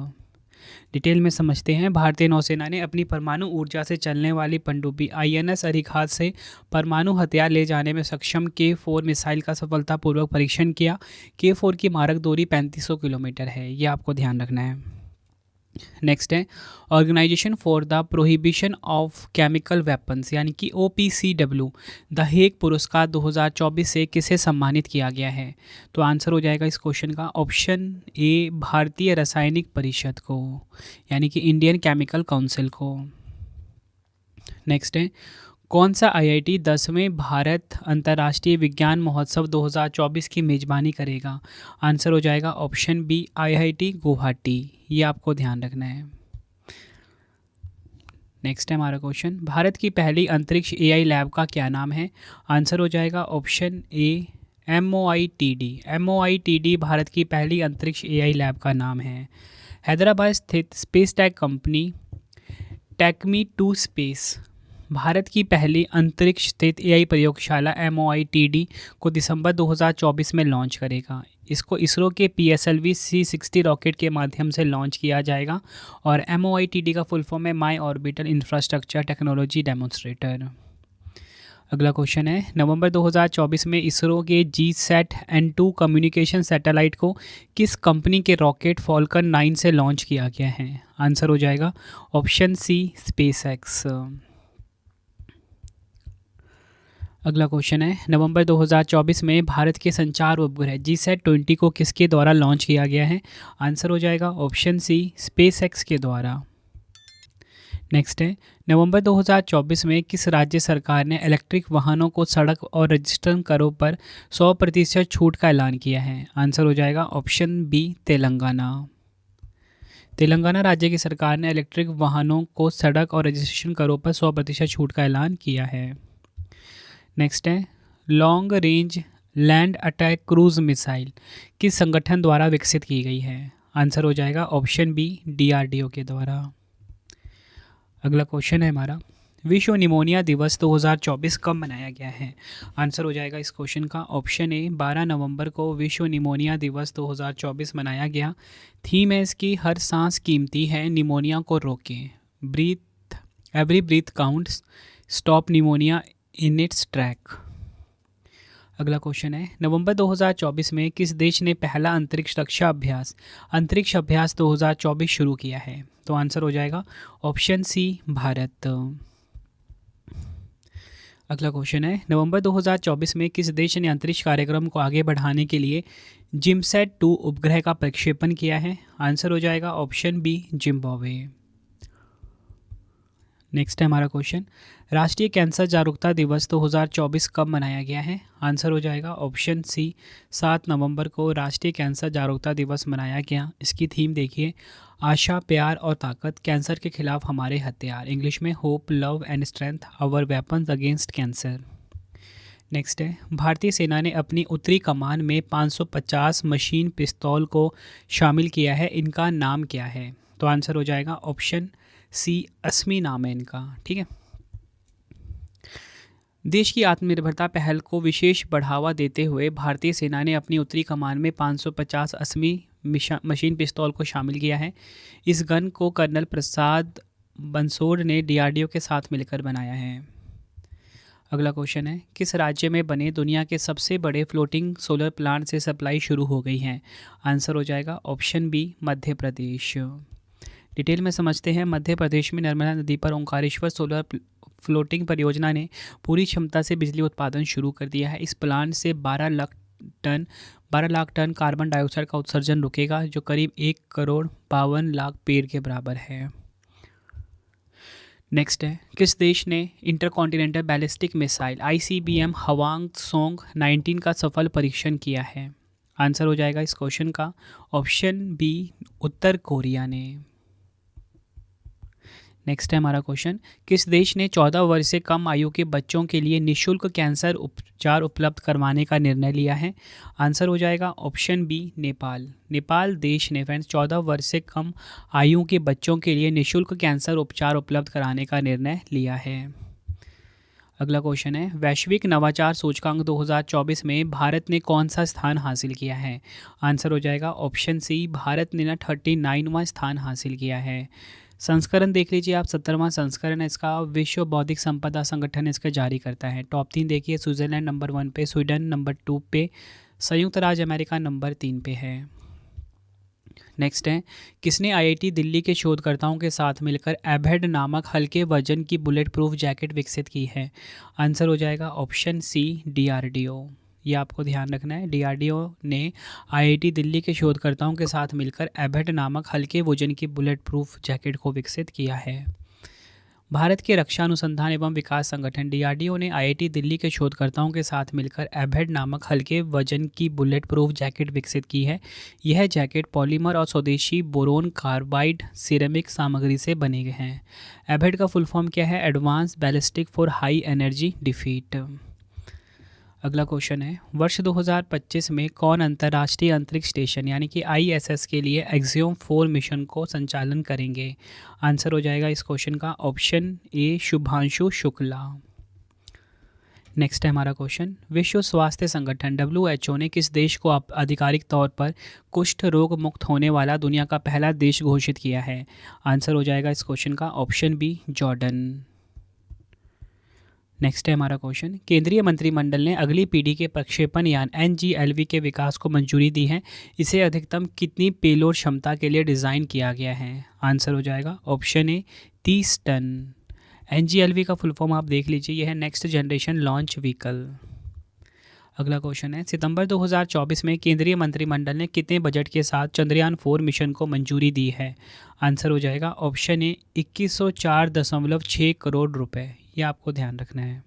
Detail में समझते हैं। भारतीय नौसेना ने अपनी परमाणु ऊर्जा से चलने वाली पनडुब्बी INS अरिहंत से परमाणु हथियार ले जाने में सक्षम K4 मिसाइल का सफलतापूर्वक परीक्षण किया। K4 की मारक दूरी 3500 किलोमीटर है। ये आपको ध्यान रखना है। नेक्स्ट है, organisation for the prohibition of chemical weapons यानी कि OPCW द हेग पुरस्कार 2024 से किसे सम्मानित किया गया है? तो आंसर हो जाएगा इस क्वेश्चन का ऑप्शन ए भारतीय रासायनिक परिषद को यानी कि इंडियन केमिकल काउंसिल को। नेक्स्ट है, कौन सा आईआईटी 10वें भारत अंतर्राष्ट्रीय विज्ञान महोत्सव 2024 की मेज़बानी करेगा? आंसर हो जाएगा ऑप्शन बी आईआईटी गुवाहाटी। ये आपको ध्यान रखना है। नेक्स्ट है हमारा क्वेश्चन, भारत की पहली अंतरिक्ष एआई लैब का क्या नाम है? आंसर हो जाएगा option A MOITD। MOITD Bharat की पहली अंतरिक्ष एआई लैब का नाम है। हैदराबाद स्थित space tech company take me to space Bharat की पहली अंतरिक्ष स्थित एआई प्रयोगशाला MOITD को दिसंबर 2024 में लॉन्च करेगा। इसको इसरो के PSLV C60 रॉकेट के माध्यम से लॉन्च किया जाएगा और MOITD का फुल फॉर्म है माई ऑर्बिटल इंफ्रास्ट्रक्चर टेक्नोलॉजी डेमोन्स्ट्रेटर। अगला क्वेश्चन है, नवंबर 2024 में इसरो के GSAT-N2 कम्युनिकेशन सैटेलाइट को किस कंपनी के रॉकेट फॉल्कन 9 से लॉन्च किया गया है? आंसर हो जाएगा ऑप्शन सी SpaceX। अगला क्वेश्चन है, नवंबर 2024 में भारत के संचार उपग्रह GSAT-20 को किसके द्वारा लॉन्च किया गया है? आंसर हो जाएगा ऑप्शन सी SpaceX के द्वारा। नेक्स्ट है, नवंबर 2024 में किस राज्य सरकार ने इलेक्ट्रिक वाहनों को सड़क और रजिस्ट्रेशन करों पर 100% छूट का ऐलान किया है? आंसर हो जाएगा ऑप्शन बी तेलंगाना। तेलंगाना राज्य की सरकार ने इलेक्ट्रिक वाहनों को सड़क और रजिस्ट्रेशन करों पर 100% छूट का ऐलान किया है। नेक्स्ट है, long range land attack cruise missile किस संगठन द्वारा विकसित की गई है? आंसर हो जाएगा ऑप्शन बी DRDO के द्वारा। अगला क्वेश्चन है हमारा, विश्व निमोनिया दिवस 2024 कब मनाया गया है? आंसर हो जाएगा इस क्वेश्चन का ऑप्शन ए 12 नवंबर को विश्व निमोनिया दिवस 2024 मनाया गया। थीम है इसकी, हर सांस कीमती है, निमोनिया को रोकें, breathe every breath counts, stop pneumonia in its track. अगला क्वेश्चन है, नवंबर 2024 में किस देश ने पहला अंतरिक्ष रक्षा अंतरिक्ष अभ्यास 2024 शुरू किया है? तो आंसर हो जाएगा ऑप्शन सी भारत। अगला क्वेश्चन है, नवंबर 2024 में किस देश ने अंतरिक्ष कार्यक्रम को आगे बढ़ाने के लिए जिमसैट-2 उपग्रह का प्रक्षेपण किया है? आंसर हो जाएगा ऑप्शन बी जिम्बाब्वे। नेक्स्ट है हमारा क्वेश्चन, राष्ट्रीय कैंसर जागरूकता दिवस 2024 कब मनाया गया है? आंसर हो जाएगा ऑप्शन सी 7 नवंबर को राष्ट्रीय कैंसर जागरूकता दिवस मनाया गया। इसकी थीम देखिए, आशा, प्यार और ताकत, कैंसर के खिलाफ हमारे हथियार, इंग्लिश में hope, love and strength, our weapons against cancer. Next है, भारतीय सेना ने अपनी उत्तरी कमान में 550 मशीन पिस्तौल को शामिल किया है, इनका नाम क्या है? तो आंसर हो जाएगा ऑप्शन सी अस्मी नाम है इनका। ठीक है, देश की आत्मनिर्भरता पहल को विशेष बढ़ावा देते हुए भारतीय सेना ने अपनी उत्तरी कमान में 550 अस्मी मशीन पिस्तौल को शामिल किया है। इस गन को कर्नल प्रसाद बंसोड़ ने DRDO के साथ मिलकर बनाया है। अगला क्वेश्चन है, किस राज्य में बने दुनिया के सबसे बड़े फ्लोटिंग सोलर प्लांट से सप्लाई शुरू हो गई है? आंसर हो जाएगा option B Madhya Pradesh. Detail में समझते हैं, मध्य प्रदेश में नर्मदा नदी पर ओंकारेश्वर सोलर फ्लोटिंग परियोजना ने पूरी क्षमता से बिजली उत्पादन शुरू कर दिया है। इस प्लांट से 12 लाख टन कार्बन डाइऑक्साइड का उत्सर्जन रुकेगा, जो करीब 1,52,00,000 पेड़ के बराबर है। नेक्स्ट है, किस देश ने इंटरकॉन्टिनेंटल बैलिस्टिक मिसाइल ICBM हवांग-त्सोंग 19 का सफल परीक्षण किया है? आंसर हो जाएगा इस क्वेश्चन का ऑप्शन बी उत्तर कोरिया ने। नेक्स्ट है हमारा क्वेश्चन, किस देश ने 14 वर्ष से कम आयु के बच्चों के लिए निःशुल्क कैंसर उपचार उपलब्ध करवाने का निर्णय लिया है? आंसर हो जाएगा ऑप्शन बी नेपाल। नेपाल देश ने फ्रेंड्स 14 वर्ष से कम आयु के बच्चों के लिए निःशुल्क कैंसर उपचार उपलब्ध कराने का निर्णय लिया है। अगला क्वेश्चन है, वैश्विक नवाचार सूचकांक 2024 में भारत ने कौन सा स्थान हासिल किया है? आंसर हो जाएगा ऑप्शन सी, भारत ने 39वां स्थान हासिल किया है। संस्करण देख लीजिए आप, 17वां संस्करण है इसका, विश्व बौद्धिक संपदा संगठन इसका जारी करता है। टॉप 3 देखिए, स्विट्ज़रलैंड नंबर 1 पे, स्वीडन नंबर 2 पे, संयुक्त राज्य अमेरिका नंबर 3 पे है। नेक्स्ट है, किसने IIT दिल्ली के शोधकर्ताओं के साथ मिलकर एबेड नामक हल्के वजन की बुलेट प्रूफ जैकेट विकसित की है? आंसर हो जाएगा ऑप्शन सी DRDO। ये आपको ध्यान रखना है, DRDO ने IIT दिल्ली के शोधकर्ताओं के साथ मिलकर एबेड नामक हल्के वजन की बुलेट प्रूफ जैकेट को विकसित किया है। भारत के रक्षा अनुसंधान एवं विकास संगठन डीआरडीओ ने आईआईटी दिल्ली के शोधकर्ताओं के साथ मिलकर एबहेड नामक हल्के वजन की बुलेट प्रूफ जैकेट विकसित की है। यह जैकेट पॉलीमर और स्वदेशी बोरोन कार्बाइड सिरेमिक सामग्री से बने गए हैं। एबहेड का फुल फॉर्म क्या है? Advance ballistic for high energy defeat. अगला क्वेश्चन है, वर्ष 2025 में कौन अंतर्राष्ट्रीय अंतरिक्ष स्टेशन यानी कि आईएसएस के लिए एक्सियोम 4 मिशन को संचालन करेंगे? आंसर हो जाएगा इस क्वेश्चन का option A Shubhanshu Shukla. Next है हमारा क्वेश्चन, विश्व स्वास्थ्य संगठन WHO ने किस देश को आधिकारिक तौर पर कुष्ठ रोग मुक्त होने वाला दुनिया का पहला देश घोषित किया है? आंसर हो जाएगा इस क्वेश्चन का ऑप्शन बी जॉर्डन। नेक्स्ट है हमारा क्वेश्चन, केंद्रीय मंत्रिमंडल ने अगली पीढ़ी के प्रक्षेपण यान NGLV के विकास को मंजूरी दी है। इसे अधिकतम कितनी पेलोड क्षमता के लिए डिज़ाइन किया गया है? आंसर हो जाएगा ऑप्शन ए 30 टन। NGLV का फुल फॉर्म आप देख लीजिए, यह है नेक्स्ट जनरेशन लॉन्च व्हीकल। अगला क्वेश्चन है, सितंबर 2024 में केंद्रीय मंत्रिमंडल ने कितने बजट के साथ चंद्रयान 4 मिशन को मंजूरी दी है? आंसर हो जाएगा ऑप्शन ए 2104.6 करोड़ रुपए। ये आपको ध्यान रखना है।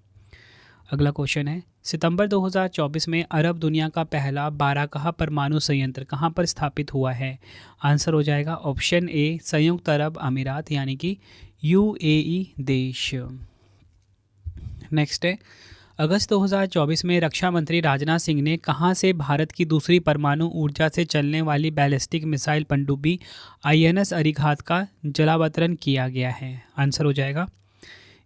अगला क्वेश्चन है, सितंबर 2024 में अरब दुनिया का पहला बाराकहा परमाणु संयंत्र कहाँ पर स्थापित हुआ है? आंसर हो जाएगा ऑप्शन ए संयुक्त अरब अमीरात यानी कि UAE देश। नेक्स्ट है, अगस्त 2024 में रक्षा मंत्री राजनाथ सिंह ने कहां से भारत की दूसरी परमाणु ऊर्जा से चलने वाली बैलिस्टिक मिसाइल पनडुब्बी INS अरिघात का जलावतरण किया गया है? आंसर हो जाएगा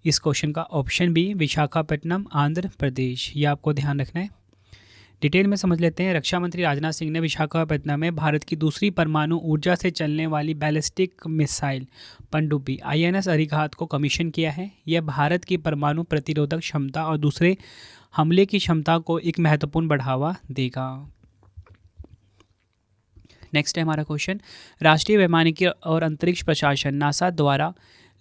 इस क्वेश्चन का ऑप्शन बी विशाखापट्टनम आंध्र प्रदेश। ये आपको ध्यान रखना है। डिटेल में समझ लेते हैं। रक्षा मंत्री राजनाथ सिंह ने विशाखापट्टनम में भारत की दूसरी परमाणु ऊर्जा से चलने वाली बैलिस्टिक मिसाइल पनडुब्बी INS अरिघात को कमीशन किया है। यह भारत की परमाणु प्रतिरोधक क्षमता और दूसरे हमले की क्षमता को एक महत्वपूर्ण बढ़ावा देगा। नेक्स्ट है हमारा क्वेश्चन, राष्ट्रीय वैमानिकी और अंतरिक्ष प्रशासन नासा द्वारा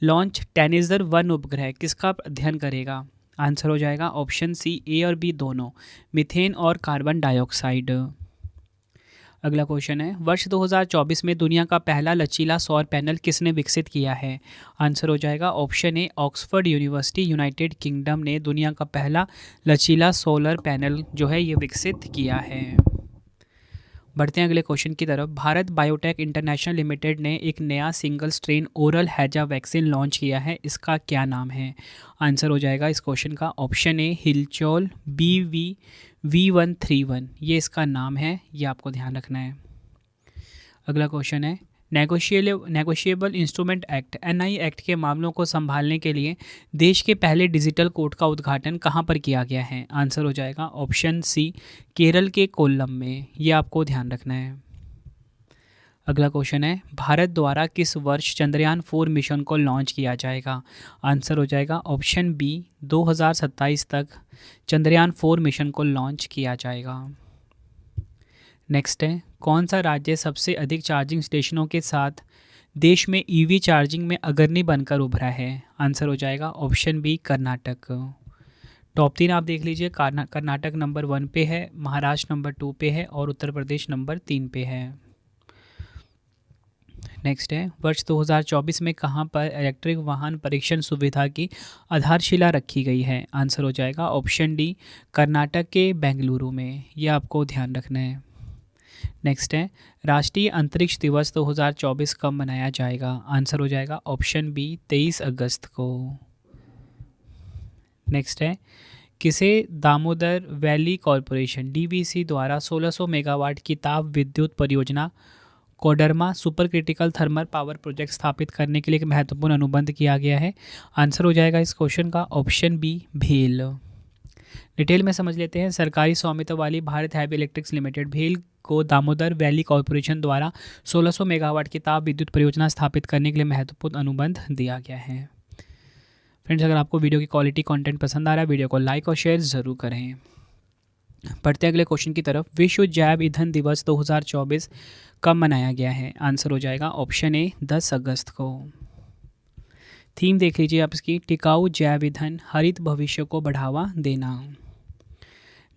लॉन्च टेनेजर 1 उपग्रह किसका अध्ययन करेगा? आंसर हो जाएगा ऑप्शन सी ए और बी दोनों, मीथेन और कार्बन डाइऑक्साइड। अगला क्वेश्चन है, वर्ष 2024 में दुनिया का पहला लचीला सौर पैनल किसने विकसित किया है? आंसर हो जाएगा option A Oxford university United kingdom ने दुनिया का पहला लचीला सोलर पैनल जो है ये विकसित किया है। बढ़ते हैं अगले क्वेश्चन की तरफ। भारत बायोटेक इंटरनेशनल लिमिटेड ने एक नया सिंगल स्ट्रेन ओरल हैजा वैक्सीन लॉन्च किया है। इसका क्या नाम है? आंसर हो जाएगा इस क्वेश्चन का ऑप्शन ए हिलचोल BV131। ये इसका नाम है, ये आपको ध्यान रखना है। अगला क्वेश्चन है, negotiable instrument act NI act के मामलों को संभालने के लिए देश के पहले डिजिटल कोर्ट का उद्घाटन कहाँ पर किया गया है? आंसर हो जाएगा ऑप्शन सी केरल के कोल्लम में। ये आपको ध्यान रखना है। अगला क्वेश्चन है, भारत द्वारा किस वर्ष चंद्रयान 4 मिशन को लॉन्च किया जाएगा? आंसर हो जाएगा ऑप्शन बी 2027 तक चंद्रयान 4 मिशन को लॉन्च किया जाएगा। नेक्स्ट है, कौन सा राज्य सबसे अधिक चार्जिंग स्टेशनों के साथ देश में EV चार्जिंग में अग्रणी बनकर उभरा है? आंसर हो जाएगा ऑप्शन बी कर्नाटक। टॉप 3 आप देख लीजिए, कर्नाटक नंबर 1 पे है, महाराष्ट्र नंबर 2 पे है और उत्तर प्रदेश नंबर 3 पे है। नेक्स्ट है, वर्ष 2024 में कहां पर इलेक्ट्रिक वाहन परीक्षण सुविधा की आधारशिला रखी गई है? आंसर हो जाएगा ऑप्शन डी कर्नाटक के बेंगलुरु में। ये आपको ध्यान रखना है। नेक्स्ट है, राष्ट्रीय अंतरिक्ष दिवस 2024 कब मनाया जाएगा? आंसर हो जाएगा ऑप्शन बी 23 अगस्त को। नेक्स्ट है, किसे दामोदर वैली कॉरपोरेशन DVC द्वारा 1600 मेगावाट की ताप विद्युत परियोजना Koderma super critical thermal power project स्थापित करने के लिए एक महत्वपूर्ण अनुबंध किया गया है? आंसर हो जाएगा इस क्वेश्चन का ऑप्शन बी भेल। डिटेल में समझ लेते हैं। सरकारी स्वामित्व वाली भारत हैवी इलेक्ट्रिक्स लिमिटेड भेल को दामोदर वैली कॉरपोरेशन द्वारा 1600 मेगावाट की ताप विद्युत परियोजना स्थापित करने के लिए महत्वपूर्ण अनुबंध दिया गया है। फ्रेंड्स, अगर आपको वीडियो की क्वालिटी कंटेंट पसंद आ रहा है, वीडियो को लाइक और शेयर ज़रूर करें। बढ़ते हैं अगले क्वेश्चन की तरफ। विश्व जैव ईंधन दिवस 2024 कब मनाया गया है? आंसर हो जाएगा ऑप्शन ए 10 अगस्त को। थीम देख लीजिए आप इसकी, टिकाऊ जैव ईंधन हरित भविष्य को बढ़ावा देना।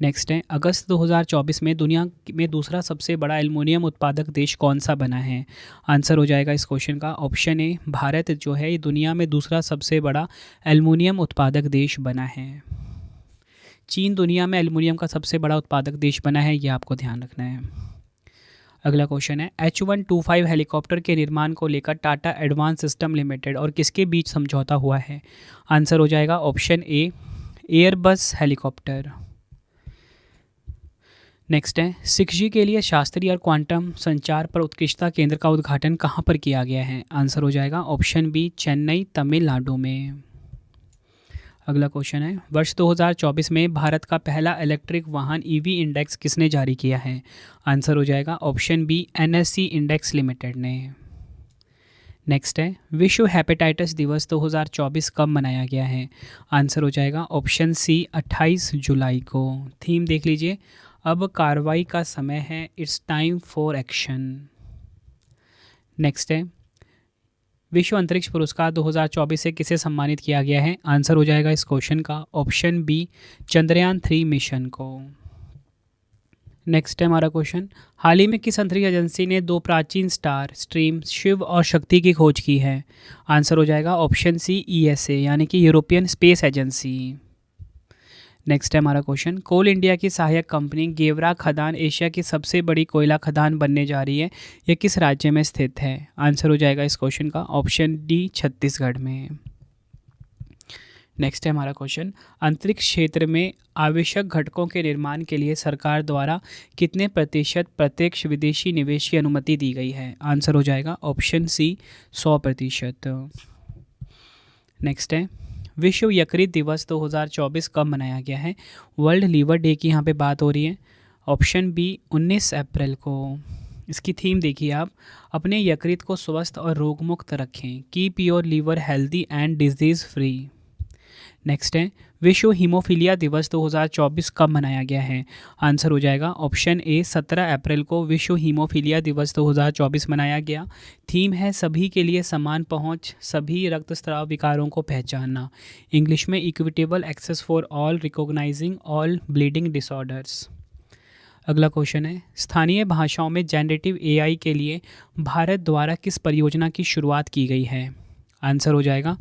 नेक्स्ट है, अगस्त 2024 में दुनिया में दूसरा सबसे बड़ा एल्युमिनियम उत्पादक देश कौन सा बना है? आंसर हो जाएगा इस क्वेश्चन का ऑप्शन ए, भारत जो है ये दुनिया में दूसरा सबसे बड़ा एल्युमिनियम उत्पादक देश बना है। चीन दुनिया में एल्युमिनियम का सबसे बड़ा उत्पादक देश बना है, ये आपको ध्यान रखना है। अगला क्वेश्चन है, H125 हेलीकॉप्टर के निर्माण को लेकर टाटा एडवांस सिस्टम लिमिटेड और किसके बीच समझौता हुआ है? आंसर हो जाएगा option A, Airbus helicopter. Next है, 6G के लिए शास्त्रीय और क्वांटम संचार पर उत्कृष्टता केंद्र का उद्घाटन कहाँ पर किया गया है? आंसर हो जाएगा ऑप्शन बी, चेन्नई तमिलनाडु में। अगला क्वेश्चन है, वर्ष 2024 में भारत का पहला इलेक्ट्रिक वाहन EV इंडेक्स किसने जारी किया है? आंसर हो जाएगा option B, NSE index limited ने। नेक्स्ट है, विश्व हेपेटाइटिस दिवस 2024 कब मनाया गया है? आंसर हो जाएगा ऑप्शन सी, 28 जुलाई को। थीम देख लीजिए, अब कार्रवाई का समय है, it's time for action. Next है, विश्व अंतरिक्ष पुरस्कार 2024 से किसे सम्मानित किया गया है? आंसर हो जाएगा इस क्वेश्चन का ऑप्शन बी, चंद्रयान 3 मिशन को। नेक्स्ट है हमारा क्वेश्चन, हाल ही में किस अंतरिक्ष एजेंसी ने 2 प्राचीन स्टार स्ट्रीम शिव और शक्ति की खोज की है? आंसर हो जाएगा ऑप्शन सी, ESA यानी कि यूरोपियन स्पेस एजेंसी। नेक्स्ट है हमारा क्वेश्चन, कोल इंडिया की सहायक कंपनी गेवरा खदान एशिया की सबसे बड़ी कोयला खदान बनने जा रही है, यह किस राज्य में स्थित है? आंसर हो जाएगा इस क्वेश्चन का ऑप्शन डी, छत्तीसगढ़ में। नेक्स्ट है हमारा क्वेश्चन, अंतरिक्ष क्षेत्र में आवश्यक घटकों के निर्माण के लिए सरकार द्वारा कितने प्रतिशत प्रत्यक्ष विदेशी निवेश की अनुमति दी गई है? आंसर हो जाएगा ऑप्शन सी, 100%। नेक्स्ट है, विश्व यकृत दिवस 2024 कब मनाया गया है? वर्ल्ड लीवर डे की यहाँ पे बात हो रही है। ऑप्शन बी, 19 अप्रैल को। इसकी थीम देखिए आप, अपने यकृत को स्वस्थ और रोगमुक्त रखें, keep your liver healthy and disease free. Next है, विश्व हीमोफीलिया दिवस 2024 कब मनाया गया है? आंसर हो जाएगा ऑप्शन ए, 17 अप्रैल को विश्व हीमोफीलिया दिवस 2024 मनाया गया। थीम है सभी के लिए समान पहुंच, सभी रक्तस्राव विकारों को पहचानना, इंग्लिश में equitable access for all, recognising all bleeding disorders. अगला क्वेश्चन है, स्थानीय भाषाओं में जनरेटिव AI के लिए भारत द्वारा किस परियोजना की शुरुआत की गई है? आंसर हो जाएगा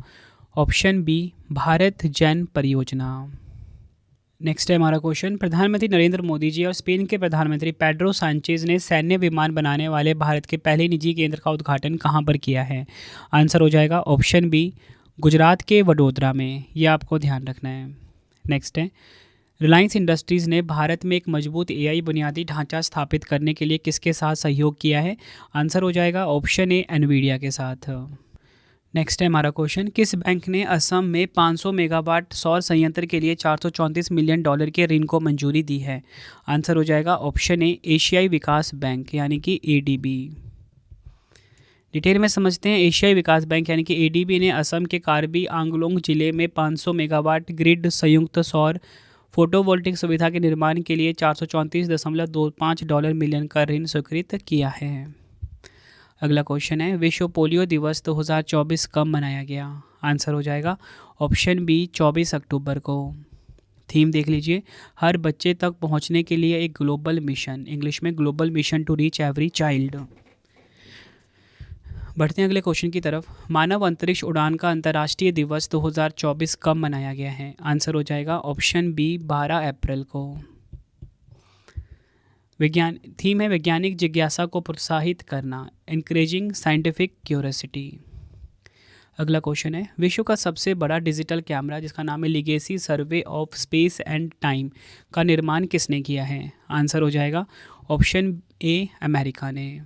ऑप्शन बी, भारत जन परियोजना। नेक्स्ट है हमारा क्वेश्चन, प्रधानमंत्री नरेंद्र मोदी जी और स्पेन के प्रधानमंत्री पेड्रो सांचेज ने सैन्य विमान बनाने वाले भारत के पहले निजी केंद्र का उद्घाटन कहाँ पर किया है? आंसर हो जाएगा ऑप्शन बी, गुजरात के वडोदरा में। यह आपको ध्यान रखना है। नेक्स्ट है, रिलायंस इंडस्ट्रीज़ ने भारत में एक मजबूत AI बुनियादी ढांचा स्थापित करने के लिए किसके साथ सहयोग किया है? आंसर हो जाएगा ऑप्शन ए, एनवीडिया के साथ। नेक्स्ट है हमारा क्वेश्चन, किस बैंक ने असम में 500 मेगावाट सौर संयंत्र के लिए $434 मिलियन के ऋण को मंजूरी दी है? आंसर हो जाएगा ऑप्शन ए, एशियाई विकास बैंक यानी कि ADB। डिटेल में समझते हैं, एशियाई विकास बैंक यानी कि ADB ने असम के कार्बी आंगलोंग जिले में 500 मेगावाट ग्रिड संयुक्त सौर फोटोवोल्टिक सुविधा के निर्माण के लिए $434.25 मिलियन का ऋण स्वीकृत किया है। अगला क्वेश्चन है, विश्व पोलियो दिवस 2024 कब मनाया गया? आंसर हो जाएगा ऑप्शन बी, 24 अक्टूबर को। थीम देख लीजिए, हर बच्चे तक पहुंचने के लिए एक ग्लोबल मिशन, इंग्लिश में global mission to reach every child. बढ़ते हैं अगले क्वेश्चन की तरफ, मानव अंतरिक्ष उड़ान का अंतर्राष्ट्रीय दिवस 2024 कब मनाया गया है? आंसर हो जाएगा ऑप्शन बी, 12 अप्रैल को। थीम है वैज्ञानिक जिज्ञासा को प्रोत्साहित करना, एनकरेजिंग साइंटिफिक क्यूरियोसिटी। अगला क्वेश्चन है, विश्व का सबसे बड़ा डिजिटल कैमरा जिसका नाम है legacy survey of space and time का निर्माण किसने किया है? आंसर हो जाएगा ऑप्शन ए, अमेरिका ने।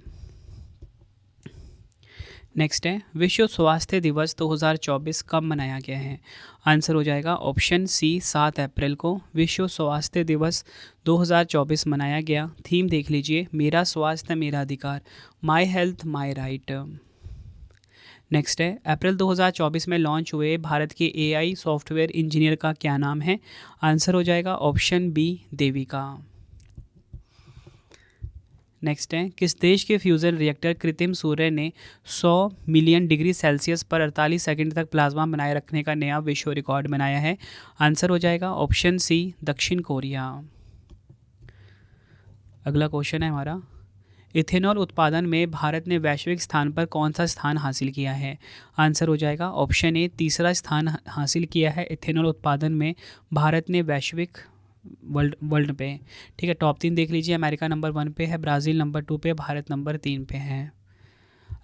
नेक्स्ट है, विश्व स्वास्थ्य दिवस 2024 कब मनाया गया है? आंसर हो जाएगा ऑप्शन सी, 7 अप्रैल को विश्व स्वास्थ्य दिवस 2024 मनाया गया। थीम देख लीजिए, मेरा स्वास्थ्य मेरा अधिकार, my health my right. Next है, अप्रैल 2024 में लॉन्च हुए भारत के AI सॉफ्टवेयर इंजीनियर का क्या नाम है? आंसर हो जाएगा ऑप्शन बी, देविका। नेक्स्ट है, किस देश के फ्यूज़न रिएक्टर कृत्रिम सूर्य ने 100 मिलियन डिग्री सेल्सियस पर 48 सेकंड तक प्लाज्मा बनाए रखने का नया विश्व रिकॉर्ड बनाया है? आंसर हो जाएगा ऑप्शन सी, दक्षिण कोरिया। अगला क्वेश्चन है हमारा, इथेनॉल उत्पादन में भारत ने वैश्विक स्थान पर कौन सा स्थान हासिल किया है? आंसर हो जाएगा ऑप्शन ए, तीसरा स्थान हासिल किया है इथेनॉल उत्पादन में भारत ने वैश्विक वर्ल्ड पे। ठीक है, टॉप 3 देख लीजिए, अमेरिका नंबर 1 पे है, ब्राज़ील नंबर 2 पे, भारत नंबर 3 पे है।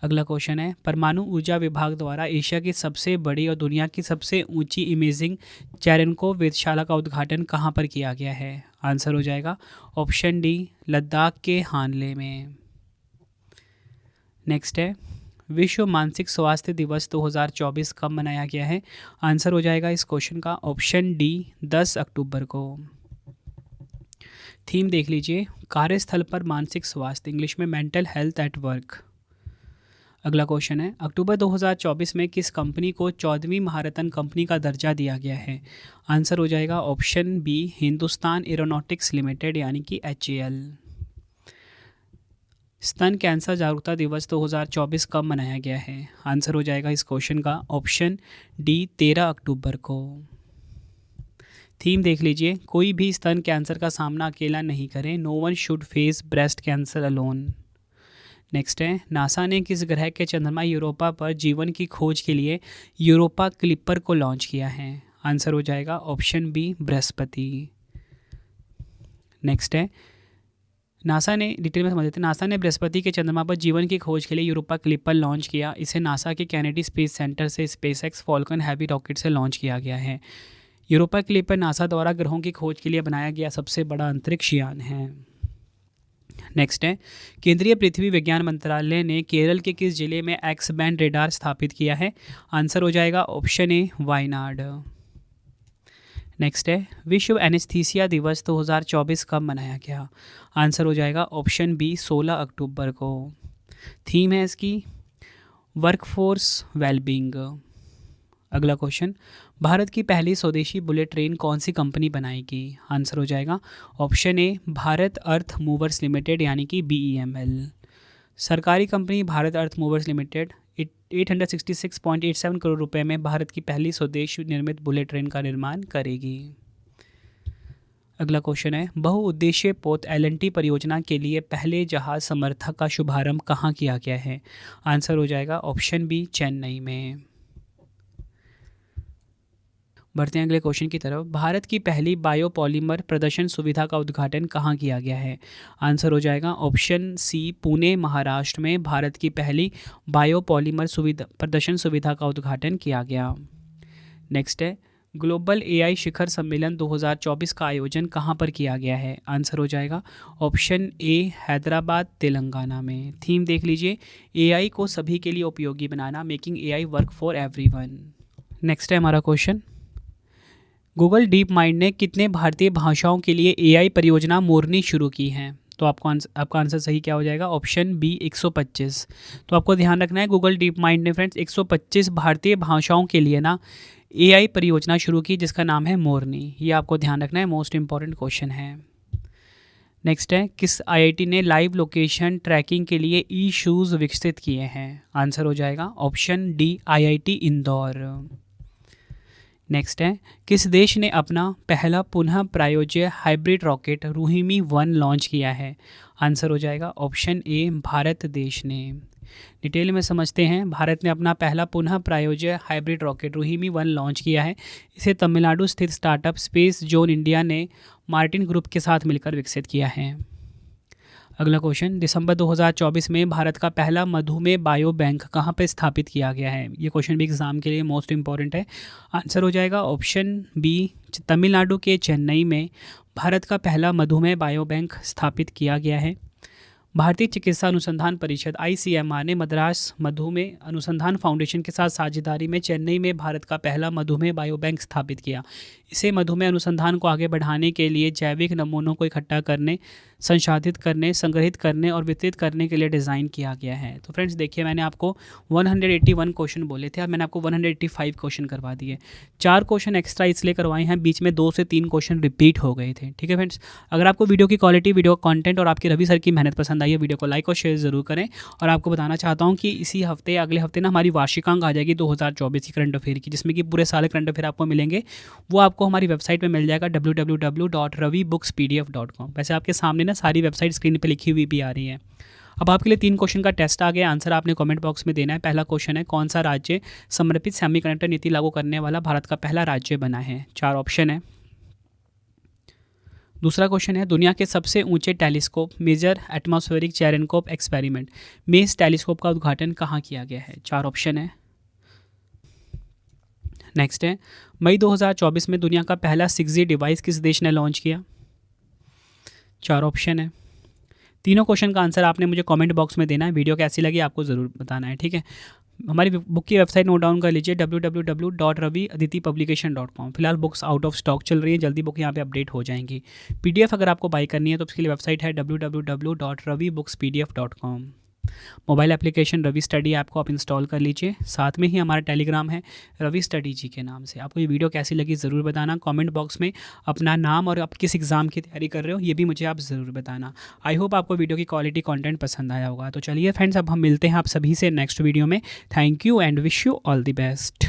अगला क्वेश्चन है, परमाणु ऊर्जा विभाग द्वारा एशिया की सबसे बड़ी और दुनिया की सबसे ऊंची इमेजिंग चेरेन्को वेधशाला का उद्घाटन कहाँ पर किया गया है? आंसर हो जाएगा ऑप्शन डी, लद्दाख के हानले में। नेक्स्ट है, विश्व मानसिक स्वास्थ्य दिवस 2024 कब मनाया गया है? आंसर हो जाएगा इस क्वेश्चन का ऑप्शन डी, 10 अक्टूबर को। थीम देख लीजिए, कार्यस्थल पर मानसिक स्वास्थ्य, इंग्लिश में मेंटल हेल्थ एट वर्क। अगला क्वेश्चन है, अक्टूबर 2024 में किस कंपनी को 14वीं महारत्न कंपनी का दर्जा दिया गया है? आंसर हो जाएगा option B, Hindustan aeronautics limited यानी कि HAL। स्तन कैंसर जागरूकता दिवस 2024 कब मनाया गया है? आंसर हो जाएगा इस क्वेश्चन का ऑप्शन डी, 13 अक्टूबर को। थीम देख लीजिए, कोई भी स्तन कैंसर का सामना अकेला नहीं करें, no one should face breast cancer alone. Next है, नासा ने किस ग्रह के चंद्रमा यूरोपा पर जीवन की खोज के लिए यूरोपा क्लिपर को लॉन्च किया है? आंसर हो जाएगा ऑप्शन बी, बृहस्पति। नेक्स्ट है, नासा ने, डिटेल में समझ लेते हैं, नासा ने बृहस्पति के चंद्रमा पर जीवन की खोज के लिए यूरोपा क्लिपर लॉन्च किया। इसे नासा के कैनेडी स्पेस सेंटर से स्पेसएक्स फॉल्कन हैवी रॉकेट से लॉन्च किया गया है। यूरोपा क्लिपर नासा द्वारा ग्रहों की खोज के लिए बनाया गया सबसे बड़ा अंतरिक्ष यान है। नेक्स्ट है, केंद्रीय पृथ्वी विज्ञान मंत्रालय ने केरल के किस जिले में एक्स बैंड रेडार स्थापित किया है? आंसर हो जाएगा ऑप्शन ए, वायनाड। नेक्स्ट है, विश्व एनेस्थीसिया दिवस 2024 कब मनाया गया? आंसर हो जाएगा ऑप्शन बी, 16 अक्टूबर को। थीम है इसकी वर्कफोर्स वेलबींग। अगला क्वेश्चन, भारत की पहली स्वदेशी बुलेट ट्रेन कौन सी कंपनी बनाएगी? आंसर हो जाएगा option A, Bharat earth movers limited यानी कि BEML। सरकारी कंपनी भारत अर्थ मूवर्स लिमिटेड 866.87 करोड़ रुपए में भारत की पहली स्वदेश निर्मित बुलेट ट्रेन का निर्माण करेगी। अगला क्वेश्चन है, बहुउद्देशीय पोत LNT परियोजना के लिए पहले जहाज समर्थक का शुभारंभ कहाँ किया गया है? आंसर हो जाएगा ऑप्शन बी, चेन्नई में। बढ़ते हैं अगले क्वेश्चन की तरफ, भारत की पहली बायोपॉलीमर प्रदर्शन सुविधा का उद्घाटन कहाँ किया गया है? आंसर हो जाएगा ऑप्शन सी, पुणे महाराष्ट्र में भारत की पहली बायोपॉलीमर प्रदर्शन सुविधा का उद्घाटन किया गया। नेक्स्ट है, ग्लोबल AI शिखर सम्मेलन 2024 का आयोजन कहाँ पर किया गया है? आंसर हो जाएगा ऑप्शन ए, हैदराबाद तेलंगाना में। थीम देख लीजिए, AI को सभी के लिए उपयोगी बनाना, making AI work for everyone. Next है हमारा क्वेश्चन, गूगल डीप माइंड ने कितने भारतीय भाषाओं के लिए AI परियोजना मोरनी शुरू की है? तो आपका आंसर सही क्या हो जाएगा? Option B, 125। तो आपको ध्यान रखना है, गूगल डीप माइंड ने फ्रेंड्स 125 भारतीय भाषाओं के लिए ना AI परियोजना शुरू की जिसका नाम है मोरनी। ये आपको ध्यान रखना है, मोस्ट इंपॉर्टेंट क्वेश्चन है। नेक्स्ट है, किस IIT ने लाइव लोकेशन ट्रैकिंग के लिए ई-शूज़ विकसित किए हैं? आंसर हो जाएगा option D, IIT Indore. Next है, किस देश ने अपना पहला पुनः प्रायोज्य हाइब्रिड रॉकेट रोहिणी 1 लॉन्च किया है? आंसर हो जाएगा ऑप्शन ए, भारत देश ने। डिटेल में समझते हैं, भारत ने अपना पहला पुनः प्रायोज्य हाइब्रिड रॉकेट रोहिणी 1 लॉन्च किया है। इसे तमिलनाडु स्थित स्टार्टअप स्पेस जोन इंडिया ने मार्टिन ग्रुप के साथ मिलकर विकसित किया है। अगला क्वेश्चन, दिसंबर 2024 में भारत का पहला मधुमेह बायो बैंक कहाँ पर स्थापित किया गया है? ये क्वेश्चन भी एग्जाम के लिए मोस्ट इंपॉर्टेंट है। आंसर हो जाएगा ऑप्शन बी, तमिलनाडु के चेन्नई में भारत का पहला मधुमेह बायो बैंक स्थापित किया गया है। भारतीय चिकित्सा अनुसंधान परिषद ICMR ने मद्रास मधुमेह अनुसंधान फाउंडेशन के साथ साझेदारी में चेन्नई में भारत का पहला मधुमेह बायो बैंक स्थापित किया। इसे मधुमेह अनुसंधान को आगे बढ़ाने के लिए जैविक नमूनों को इकट्ठा करने, संसाधित करने, संग्रहित करने और वितरित करने के लिए डिज़ाइन किया गया है। तो फ्रेंड्स देखिए, मैंने आपको 181 क्वेश्चन बोले थे, अब मैंने आपको 185 क्वेश्चन करवा दिए। 4 क्वेश्चन एक्स्ट्रा इसलिए करवाए हैं, बीच में 2 से 3 क्वेश्चन रिपीट हो गए थे। ठीक है फ्रेंड्स, अगर आपको वीडियो की क्वालिटी, वीडियो कंटेंट और आपकी रवि सर की मेहनत पसंद आई आई है वीडियो को लाइक और शेयर ज़रूर करें। और आपको बताना चाहता हूँ कि इसी हफ्ते अगले हफ्ते ना हमारी वार्षिकांक आ जाएगी 2024 की करंट अफेयर की, जिसमें कि पूरे साल करंट अफेयर आपको मिलेंगे। वो आपको हमारी वेबसाइट पे मिल जाएगा www.ravibookspdf.com। वैसे आपके सामने ना सारी वेबसाइट स्क्रीन पे लिखी हुई भी आ रही है। अब आपके लिए 3 क्वेश्चन का टेस्ट आ गया, आंसर आपने कमेंट बॉक्स में देना है। पहला क्वेश्चन है, कौन सा राज्य समर्पित सेमीकंडक्टर नीति लागू करने वाला भारत का पहला राज्य बना है? 4 ऑप्शन है। दूसरा क्वेश्चन है, दुनिया के सबसे ऊंचे telescope major atmospheric Cherenkov experiment MACE telescope का उद्घाटन कहाँ किया गया है? 4 ऑप्शन है। नेक्स्ट है, मई 2024 में दुनिया का पहला 6G डिवाइस किस देश ने लॉन्च किया? 4 ऑप्शन है। तीनों क्वेश्चन का आंसर आपने मुझे कमेंट बॉक्स में देना है। वीडियो कैसी लगी आपको ज़रूर बताना है, ठीक है। हमारी बुक की वेबसाइट नोट डाउन कर लीजिए www.raviaditipublication.com। फिलहाल बुक्स आउट ऑफ स्टॉक चल रही है, जल्दी बुक यहाँ पे अपडेट हो जाएंगी। PDF अगर आपको बाई करनी है तो उसके लिए वेबसाइट है www.ravibookspdf.com। Mobile application Ravi study app को आप इंस्टॉल कर लीजिए। साथ में ही हमारा टेलीग्राम है रवि स्टडी जी के नाम से। आपको ये वीडियो कैसी लगी ज़रूर बताना। कमेंट बॉक्स में अपना नाम और आप किस एग्ज़ाम की तैयारी कर रहे हो ये भी मुझे आप ज़रूर बताना। आई होप आपको वीडियो की क्वालिटी कंटेंट पसंद आया होगा। तो चलिए फ्रेंड्स, अब हम मिलते हैं आप सभी से नेक्स्ट वीडियो में। Thank you and wish you all the best.